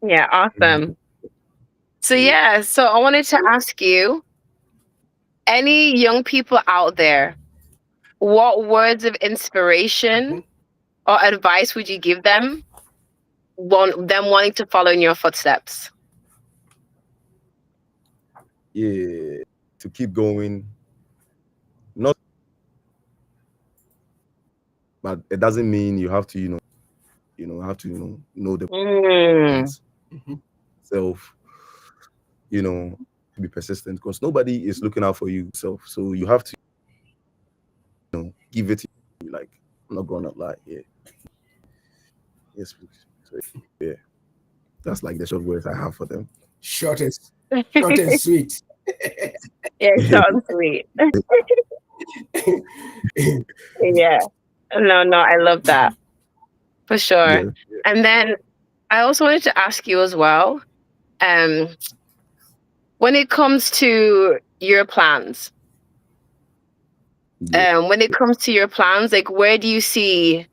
Yeah, awesome. So yeah, so I wanted to ask you, any young people out there, what words of inspiration or advice would you give them, them wanting to follow in your footsteps? Yeah, to keep going. Not, but it doesn't mean you have to, know the self, be persistent because nobody is looking out for you self. So you have to, give it to you. Like, I'm not gonna lie. Yeah. Yes, please. So yeah, that's like the short words I have for them. Short and sweet. Yeah, short and sweet. Yeah. No, I love that. For sure. Yeah. And then I also wanted to ask you as well, when it comes to your plans, like where do you see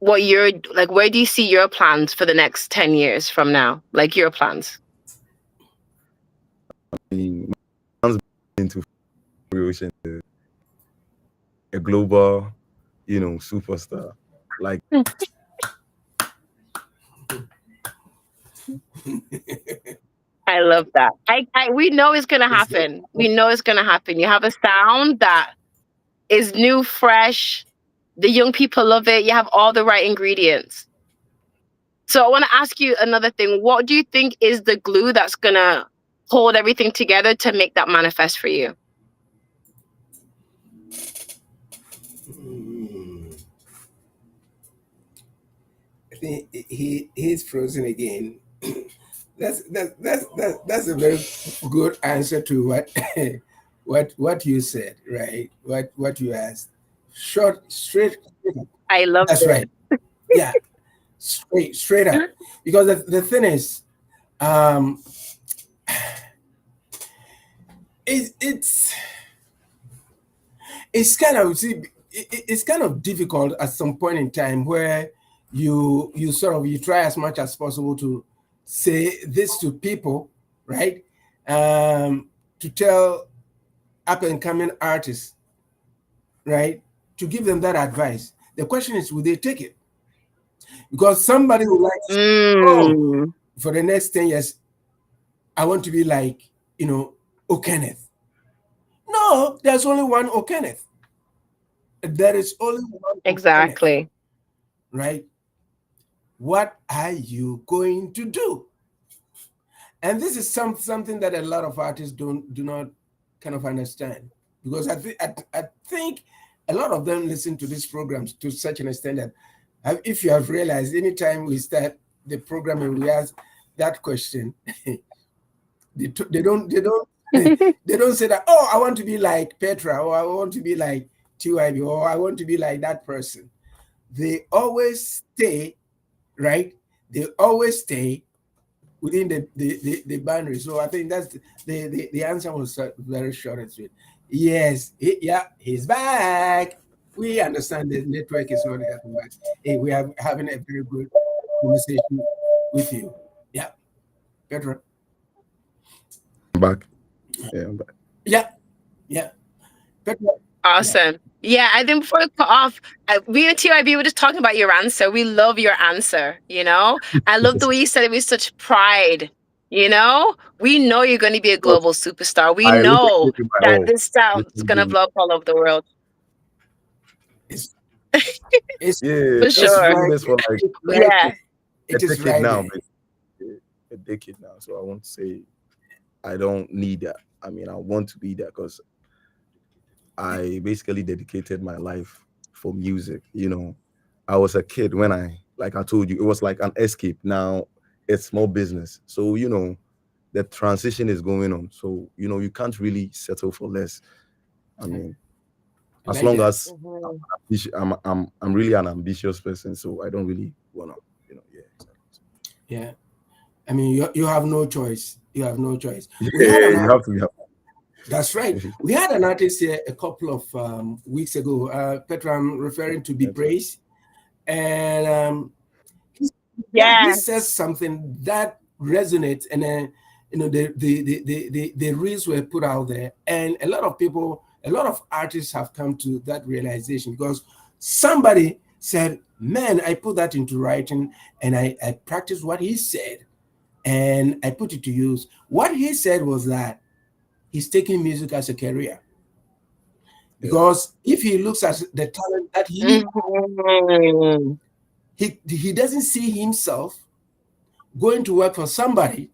where do you see your plans for the next 10 years from now? Like your plans? I mean, my plans into fruition, a global, superstar. Like I love that. We know it's gonna happen. We know it's gonna happen. You have a sound that is new, fresh. The young people love it. You have all the right ingredients. So I want to ask you another thing. What do you think is the glue that's gonna hold everything together to make that manifest for you? I think he's frozen again. That's a very good answer to what you said, right? What you asked. Short, straight. I love That's it. right. Yeah, straight up. Because the thing is, it's kind of it's kind of difficult at some point in time where you try as much as possible to say this to people, right? To tell up and coming artists, right? To give them that advice. The question is, will they take it? Because somebody would like to say, oh, for the next 10 years, I want to be like, O'Kenneth. No, there's only one O'Kenneth. There is only one. Exactly. O'Kenneth, right? What are you going to do? And this is something that a lot of artists do not kind of understand, because I think a lot of them listen to these programs to such an extent that if you have realized, anytime we start the program and we ask that question, they don't say that, oh, I want to be like Petraa, or I want to be like TyB, or I want to be like that person. They always stay, right? They always stay within the boundary. So I think that's the answer was very short and sweet. Yes, he's back. We understand the network is not helping, but hey, we are having a very good conversation with you. Yeah, Petraa. I'm back. Yeah, I'm back. Yeah. Petraa. Awesome. Yeah, I think before we cut off, we and TyB were just talking about your answer. We love your answer, I love the way you said it with such pride, We know you're going to be a global superstar. We know that this sound's going to blow up all over the world. It's for sure. For like a decade now, a decade now. So I won't say I don't need that. I mean, I want to be that because I basically dedicated my life for music. I was a kid when like I told you, it was like an escape. Now it's more business. So, the transition is going on. So, you can't really settle for less. I mean, as long as I'm really an ambitious person, so I don't really want to, Yeah. I mean, you have no choice. You have no choice. You have to be happy. That's right. We had an artist here a couple of weeks ago. Petraa, I'm referring to Be Praised, and he says something that resonates, and then the reels were put out there, and a lot of artists have come to that realization because somebody said, "Man, I put that into writing, and I practiced what he said, and I put it to use." What he said was that he's taking music as a career. Because if he looks at the talent that he doesn't see himself going to work for somebody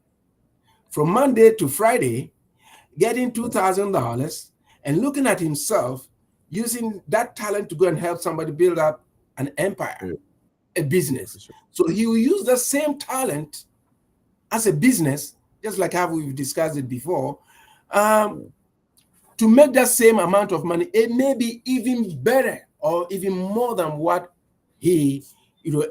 from Monday to Friday, getting $2,000 and looking at himself using that talent to go and help somebody build up an empire. a business. For sure. So he will use the same talent as a business, just like how we've discussed it before, to make that same amount of money. It may be even better or even more than what he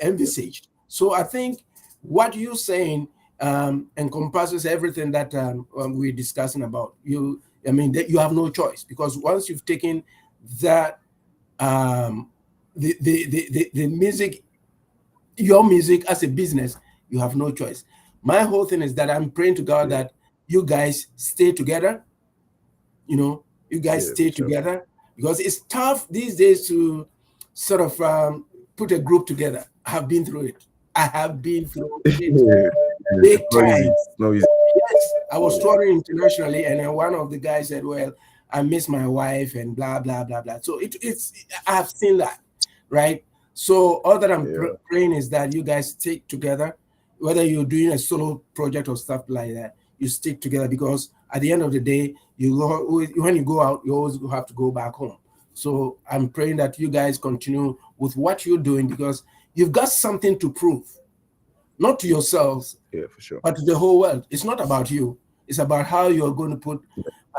envisaged. So I think what you're saying encompasses everything that we're discussing about. That you have no choice, because once you've taken that the music, your music as a business, you have no choice. My whole thing is that I'm praying to God that you guys stay together. You guys stay together, because it's tough these days to sort of put a group together. I have been through it. Big time. No easy. Yes, I was touring internationally, and then one of the guys said, "Well, I miss my wife," and blah blah blah blah. So it's I have seen that, right? So all that I'm praying is that you guys stick together, whether you're doing a solo project or stuff like that. You stick together, because at the end of the day, when you go out, you always have to go back home. So I'm praying that you guys continue with what you're doing, because you've got something to prove, not to yourselves, for sure, but to the whole world. It's not about you. It's about how you're going to put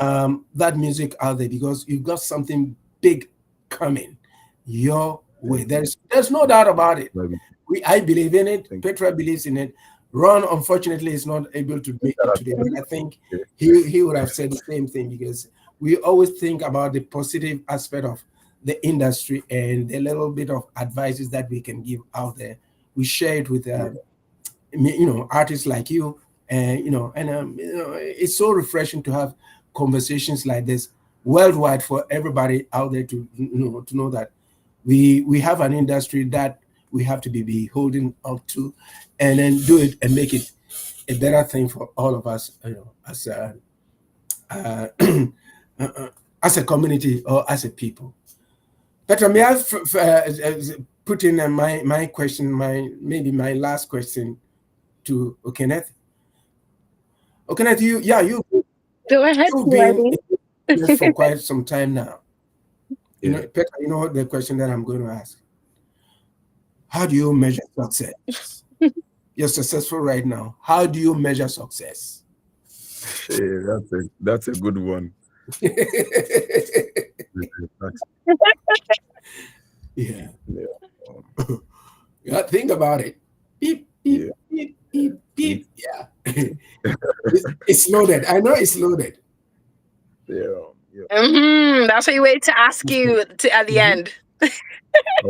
that music out there, because you've got something big coming your way. There's no doubt about it. I believe in it. Petraa believes in it. Ron, unfortunately, is not able to make it today, but I think he would have said the same thing, because we always think about the positive aspect of the industry and the little bit of advices that we can give out there. We share it with artists like you, and it's so refreshing to have conversations like this worldwide for everybody out there to know that we have an industry that we have to be holding up to, and then do it and make it a better thing for all of us, as a community or as a people. Petraa, may I put in my question, maybe my last question to O'Kenneth? O'Kenneth, you go ahead. You've been in this for quite some time now. Petraa, you know the question that I'm going to ask. How do you measure success? You're successful right now. How do you measure success? That's a good one. Yeah. Think about it. Beep, beep, beep, beep, beep. Yeah. It's loaded. I know it's loaded. That's what you wait to ask you at the end.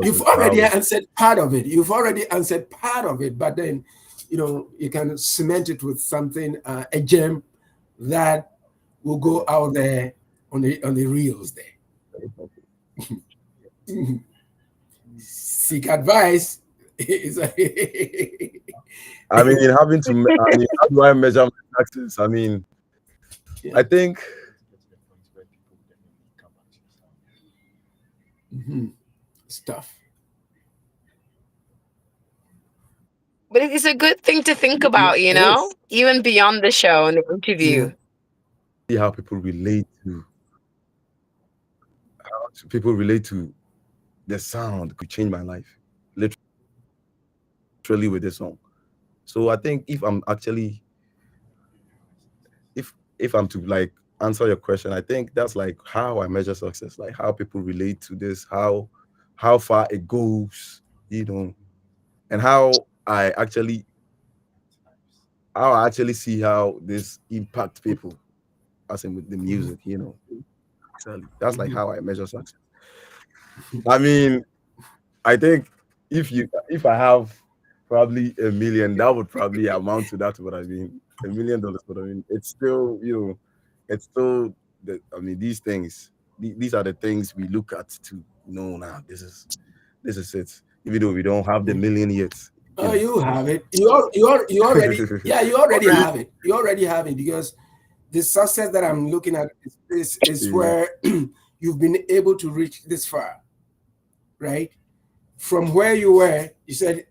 You've already answered part of it. But then, you can cement it with something, a gem that will go out there on the reels there. Seek advice. How do I measure my success? I think stuff. But it's a good thing to think about, even beyond the show and the interview. See how people relate to the sound could change my life, literally, with this song. So I think if I'm to answer your question, I think that's how I measure success, how people relate to this, how far it goes, and how I actually see how this impacts people, as in with the music, Exactly. That's how I measure success. I think if I have probably $1 million, that would probably amount to that. But $1 million. But it's still, these things. These are the things we look at to know now. This is it. Even though we don't have the million yet. Oh, you have it. You already. Yeah, you already have it. You already have it, because the success that I'm looking at is where you've been able to reach this far, right? From where you were, you said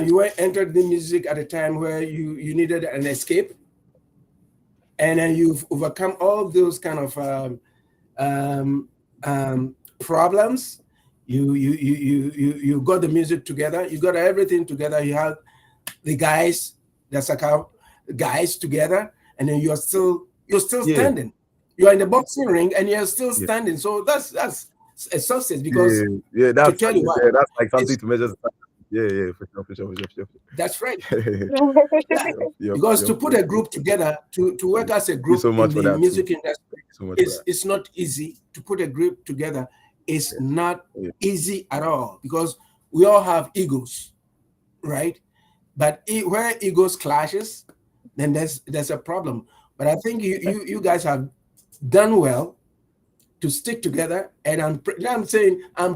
you entered the music at a time where you needed an escape, and then you've overcome all those kind of problems. You got the music together, you got everything together, you have the guys, the Saka guys together, and then you're still standing. You're in the boxing ring and you're still standing. So that's a success, because that's to tell you what, that's like something to measure. Yeah, for sure. That's right. Yeah. Because to put a group together, to work as a group in the music industry, it's not easy. To put a group together is not easy at all, because we all have egos, right? But where egos clashes, then there's a problem. But I think you guys have done well to stick together, and I'm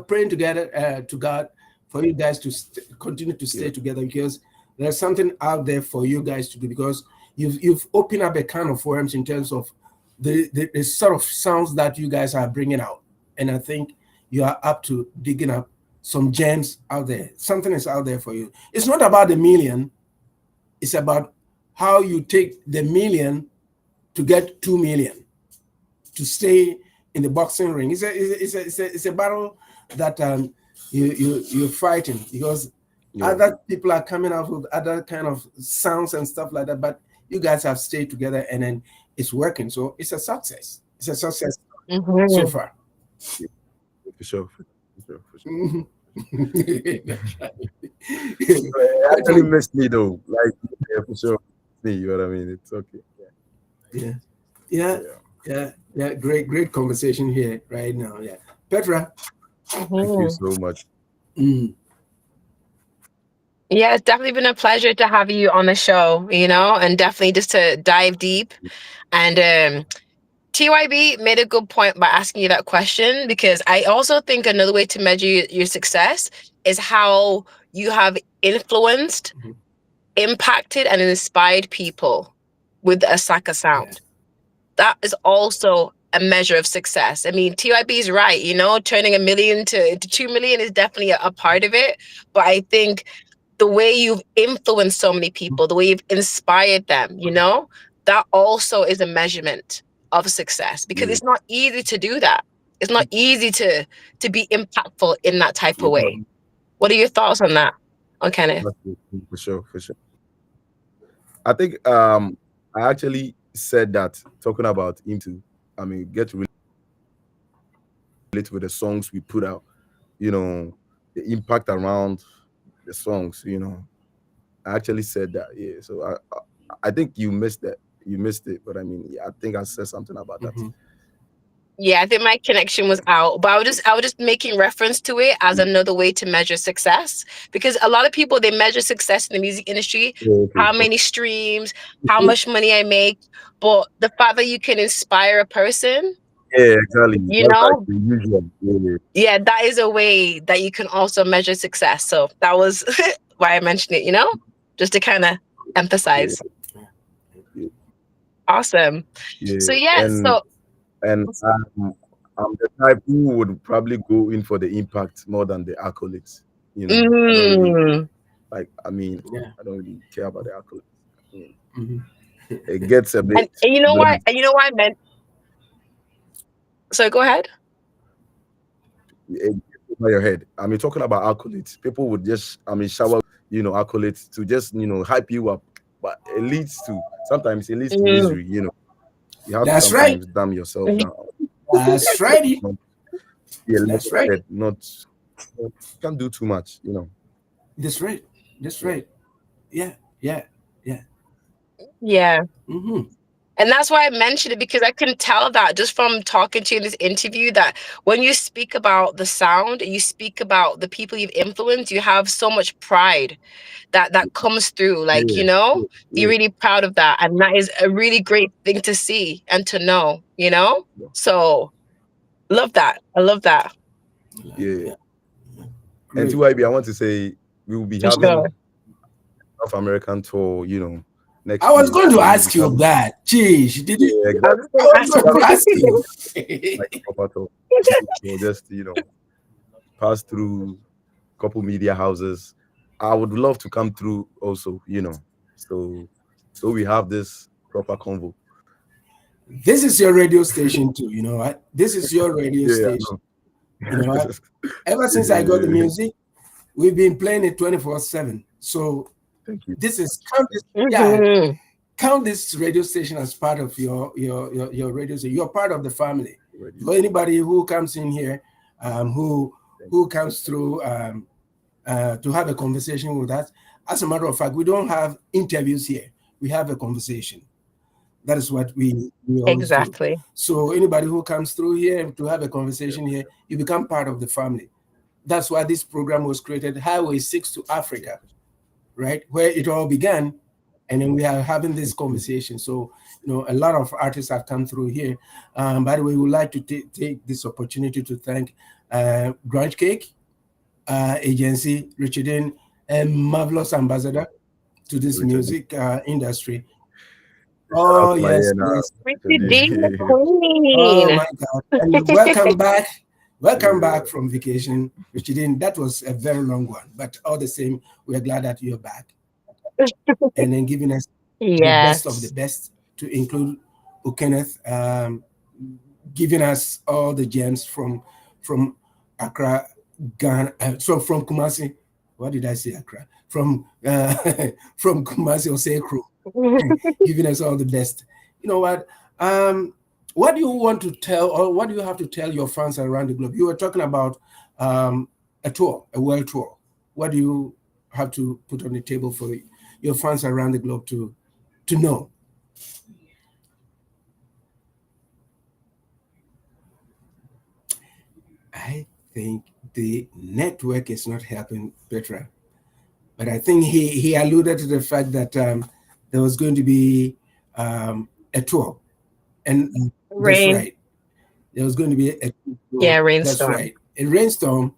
praying together to God for you guys to continue to stay together, because there's something out there for you guys to do, because you've opened up a kind of worms in terms of the sort of sounds that you guys are bringing out, and I think you are up to digging up some gems out there. Something is out there for you. It's not about the million, it's about how you take the million to get 2 million, to stay in the boxing ring. It's a battle that you're fighting, because other people are coming out with other kind of sounds and stuff like that, but you guys have stayed together and then it's working. So it's a success. It's a success so far. For sure. I actually missed me though. Like, for sure. You know what I mean? It's okay. Yeah. Great conversation here right now. Yeah. Petraa. Thank you so much. Yeah, it's definitely been a pleasure to have you on the show, and definitely just to dive deep. And TyB made a good point by asking you that question, because I also think another way to measure your success is how you have influenced, impacted, and inspired people with the Asaka sound. Yeah. That is also a measure of success. I mean, TyB is right, turning 1 million to 2 million is definitely a part of it. But I think the way you've influenced so many people, the way you've inspired them, that also is a measurement of success, because it's not easy to do that. It's not easy to be impactful in that type of way. What are your thoughts on that, O'Kenneth? For sure. I think I actually said that, talking about him too. I mean, get to relate with the songs we put out, the impact around the songs, I actually said that. Yeah. So I think you missed that. You missed it, but I mean, I think I said something about that. Yeah, I think my connection was out, but I was just making reference to it as another way to measure success, because a lot of people, they measure success in the music industry, how many streams, how much money I make, but the fact that you can inspire a person, exactly, like the usual. Yeah, that is a way that you can also measure success. So that was why I mentioned it, just to kind of emphasize. Awesome. So and I'm the type who would probably go in for the impact more than the accolades. I don't really, I don't really care about the accolades. It gets a bit. And you know why? And you know why I meant. So go ahead. Over your head. I mean, talking about accolades, people would just, shower, accolades to just, hype you up, but sometimes it leads to misery. You have to sometimes damn yourself down. That's right. That's right. Can't do too much, That's right. Yeah. And that's why I mentioned it, because I can tell that just from talking to you in this interview, that when you speak about the sound, you speak about the people you've influenced, you have so much pride that comes through. You're really proud of that. And that is a really great thing to see and to know, So love that. I love that. Yeah. And TyB, I want to say we will be having North American tour, next I was going to ask you that. Geez, did you? Yeah, exactly. I was going to ask you. So just, pass through a couple media houses. I would love to come through also, so we have this proper convo. This is your radio station too, This is your radio station. You know, ever since I got the music, we've been playing it 24/7. So Thank you. this is count this radio station as part of your radio station. You're part of the family. For anybody who comes in here, who comes through to have a conversation with us. As a matter of fact, we don't have interviews here. We have a conversation. That is what we always Exactly. do. So anybody who comes through here to have a conversation here, you become part of the family. That's why this program was created, Highway 6 to Africa, right? Where it all began. And then we are having this conversation. So, you know, a lot of artists have come through here. By the way, we would like to take this opportunity to thank Grunge Cake Agency, Richardin, and marvelous ambassador to this music industry. Oh, yes. Richardin, oh, my God. And welcome back. Welcome back from vacation, Richardin. That was a very long one, but all the same, we are glad that you're back. And then giving us the best of the best, to include O'Kenneth, giving us all the gems from Accra, Ghana. So from Kumasi, what did I say, Accra? From Kumasi or Sekru, giving us all the best. You know what? What do you want to tell, or what do you have to tell your fans around the globe? You were talking about a tour, a world tour. What do you have to put on the table for your fans around the globe to know? I think the network is not helping Petraa, but I think he alluded to the fact that there was going to be a tour, and that's right. There was going to be a tour. Rainstorm. That's right. A rainstorm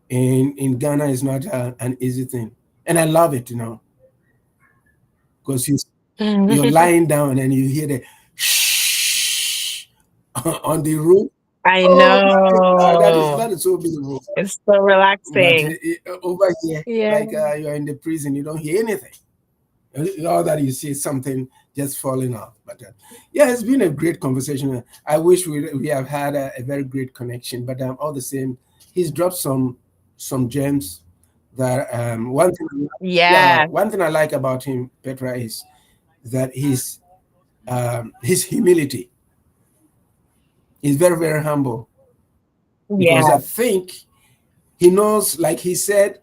in Ghana is not an easy thing, and I love it, you know, because you're lying down and you hear the shh on the roof. I know. That is so beautiful. It's so relaxing. But over here, like you're in the prison, you don't hear anything. All that you see is something just falling off. But yeah, it's been a great conversation. I wish we have had a very great connection. But all the same, he's dropped some gems that one thing I like about him, Petraa, is that his humility. He's very, very humble. Because I think he knows, like he said,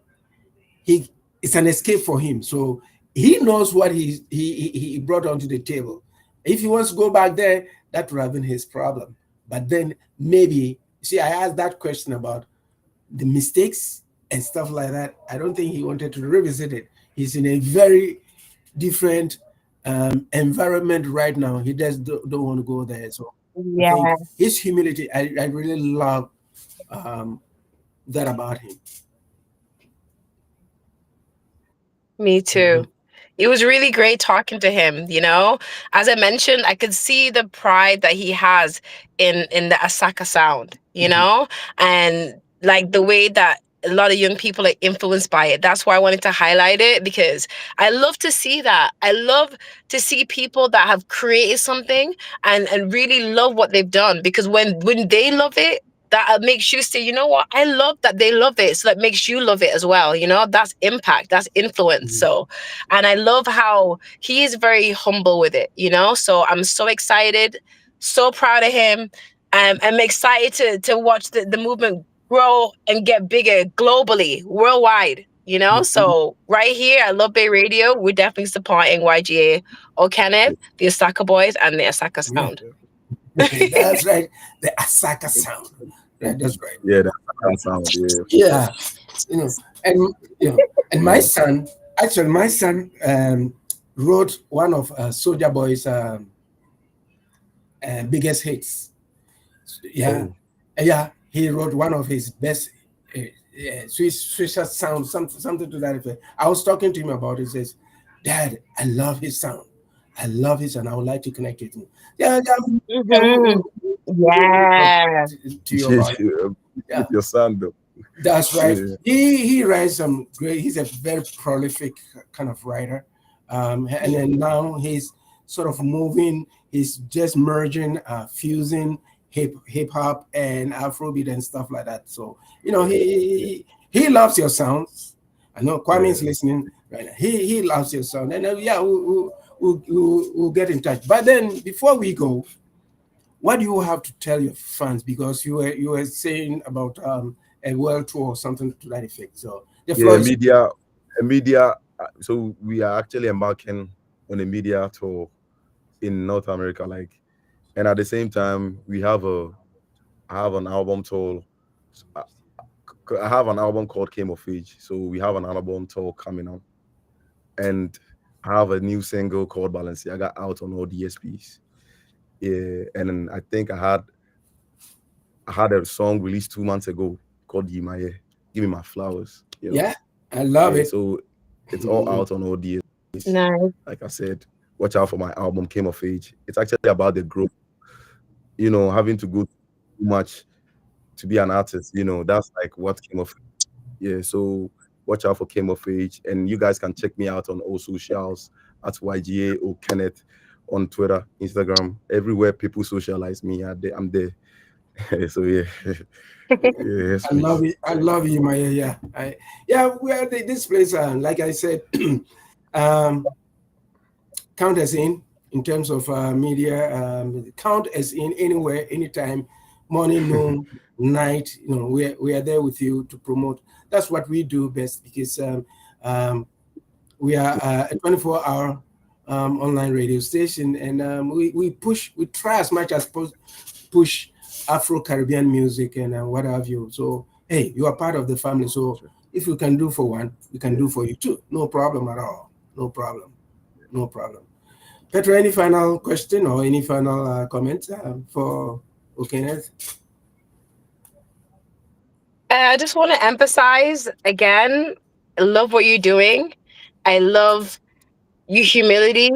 it's an escape for him. So he knows what he brought onto the table. If he wants to go back there, that would have been his problem. But then maybe, see, I asked that question about the mistakes and stuff like that. I don't think he wanted to revisit it. He's in a very different environment right now. He just don't want to go there. So I think his humility, I really love that about him. Me too. It was really great talking to him, you know. As I mentioned, I could see the pride that he has in the Asaka sound, you know, and like the way that a lot of young people are influenced by it. That's why I wanted to highlight it, because I love to see that. I love to see people that have created something and really love what they've done, because when they love it, that makes you say, you know what, I love that they love it. So that makes you love it as well. You know, that's impact, that's influence. So, and I love how he is very humble with it, you know? So I'm so excited, so proud of him. I'm excited to watch the movement grow and get bigger globally, worldwide, you know? So right here at Love Bay Radio, we're definitely supporting YGA O'Kenneth, the Asaka Boys, and the Asaka Sound. That's right. The Asaka Sound. Yeah, that's right. Yeah, the Asaka Sound. Yeah. And my son wrote one of Soulja Boy's biggest hits. Yeah, he wrote one of his best Swiss sound, something to that effect. I was talking to him about it. He says, Dad, I love his sound. I love his sound. I would like to connect with him. To your son, though. That's right. He writes some great. He's a very prolific kind of writer, and then now he's sort of moving. He's just merging, fusing hip hop and Afrobeat and stuff like that. So he loves your sounds. I know Kwame's listening right now. He loves your sound, and we'll get in touch. But then before we go, what do you have to tell your fans? Because you were saying about a world tour or something to that effect. So the floor is media. So we are actually embarking on a media tour in North America, and at the same time I have an album tour. I have an album called Came of Age. So we have an album tour coming on, and I have a new single called Balenciaga out on all DSPs. Yeah, and then I think I had a song released 2 months ago called Give Me My Flowers. Yeah, I love it. So it's all out on all DSPs. Nice. Like I said, watch out for my album Came of Age. It's actually about the growth, having to go too much to be an artist. That's like what Came of Age. Yeah, so watch out for Came of Age, and you guys can check me out on all socials at YGA O'Kenneth on Twitter, Instagram, everywhere people socialize me. I'm there. So yeah. Yes, I love it. I love you, Maya. Yeah. We are this place. Like I said, count us in terms of media. Count us in anywhere, anytime, morning, noon, night. We are there with you to promote. That's what we do best, because we are a 24-hour online radio station, and we try as much as push Afro-Caribbean music and what have you. So hey, you are part of the family. So if you can do for one, we can do for you too. No problem at all. No problem. Petraa, any final question or any final comments for O'Kenneth? I just want to emphasize again, I love what you're doing. I love your humility.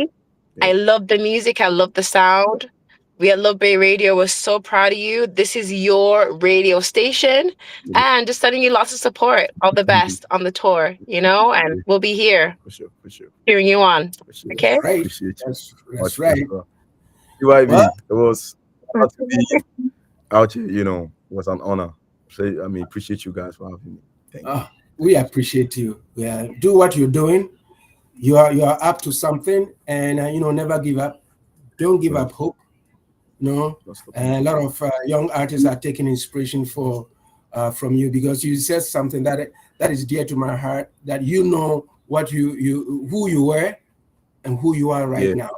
I love the music. I love the sound. We at Love Bay Radio, we're so proud of you. This is your radio station, and just sending you lots of support. All the best on the tour, and we'll be here for sure. cheering you on. Okay? Right. Appreciate you. That's right. TyB, it was to be out here, it was an honor. So, appreciate you guys for having me. Thank you. We appreciate you. Yeah, do what you're doing. You are up to something, and never give up. Don't give up hope. And a lot of young artists are taking inspiration from you, because you said something that is dear to my heart. That what who you were and who you are right now,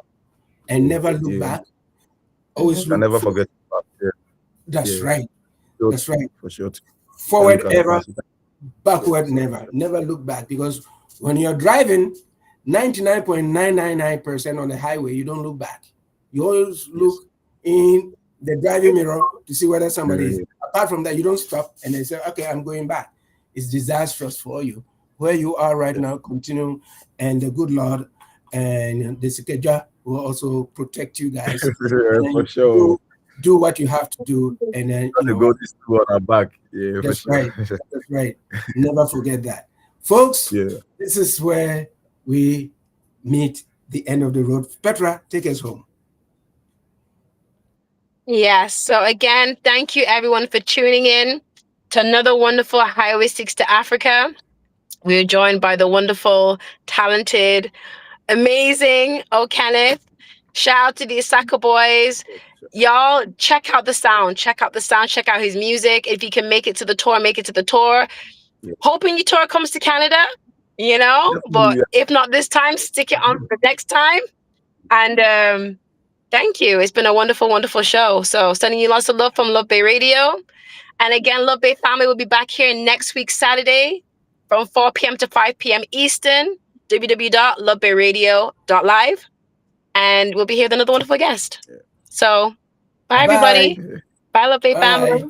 and never look back. Always look. Never forget. That's right. That's right. For sure. Forward ever, backward never. Never look back, because when you're driving 99.999% on the highway, you don't look back. You always look in the driving mirror to see whether somebody is. Apart from that, you don't stop and they say, okay, I'm going back. It's disastrous for you. Where you are right now, continue, and the good Lord and the Sikeja will also protect you guys. For sure. Do what you have to do, and then go this two on our back. Yeah, that's right. That's right. Never forget that, folks. Yeah. This is where we meet the end of the road. Petraa, take us home. Yes. So again, thank you everyone for tuning in to another wonderful Highway 6 to Africa. We are joined by the wonderful, talented, amazing O'Kenneth. Shout out to the Asaka boys. Y'all check out the sound. Check out his music. If you can make it to the tour, make it to the tour. Yeah. Hoping your tour comes to Canada, but if not this time, stick it on for next time. And thank you. It's been a wonderful, wonderful show. So sending you lots of love from Love Bay Radio. And again, Love Bay family will be back here next week, Saturday, from 4 p.m. to 5 p.m. Eastern, www.luvbayradio.live. And we'll be here with another wonderful guest. So, bye everybody. Bye, Love Bay family.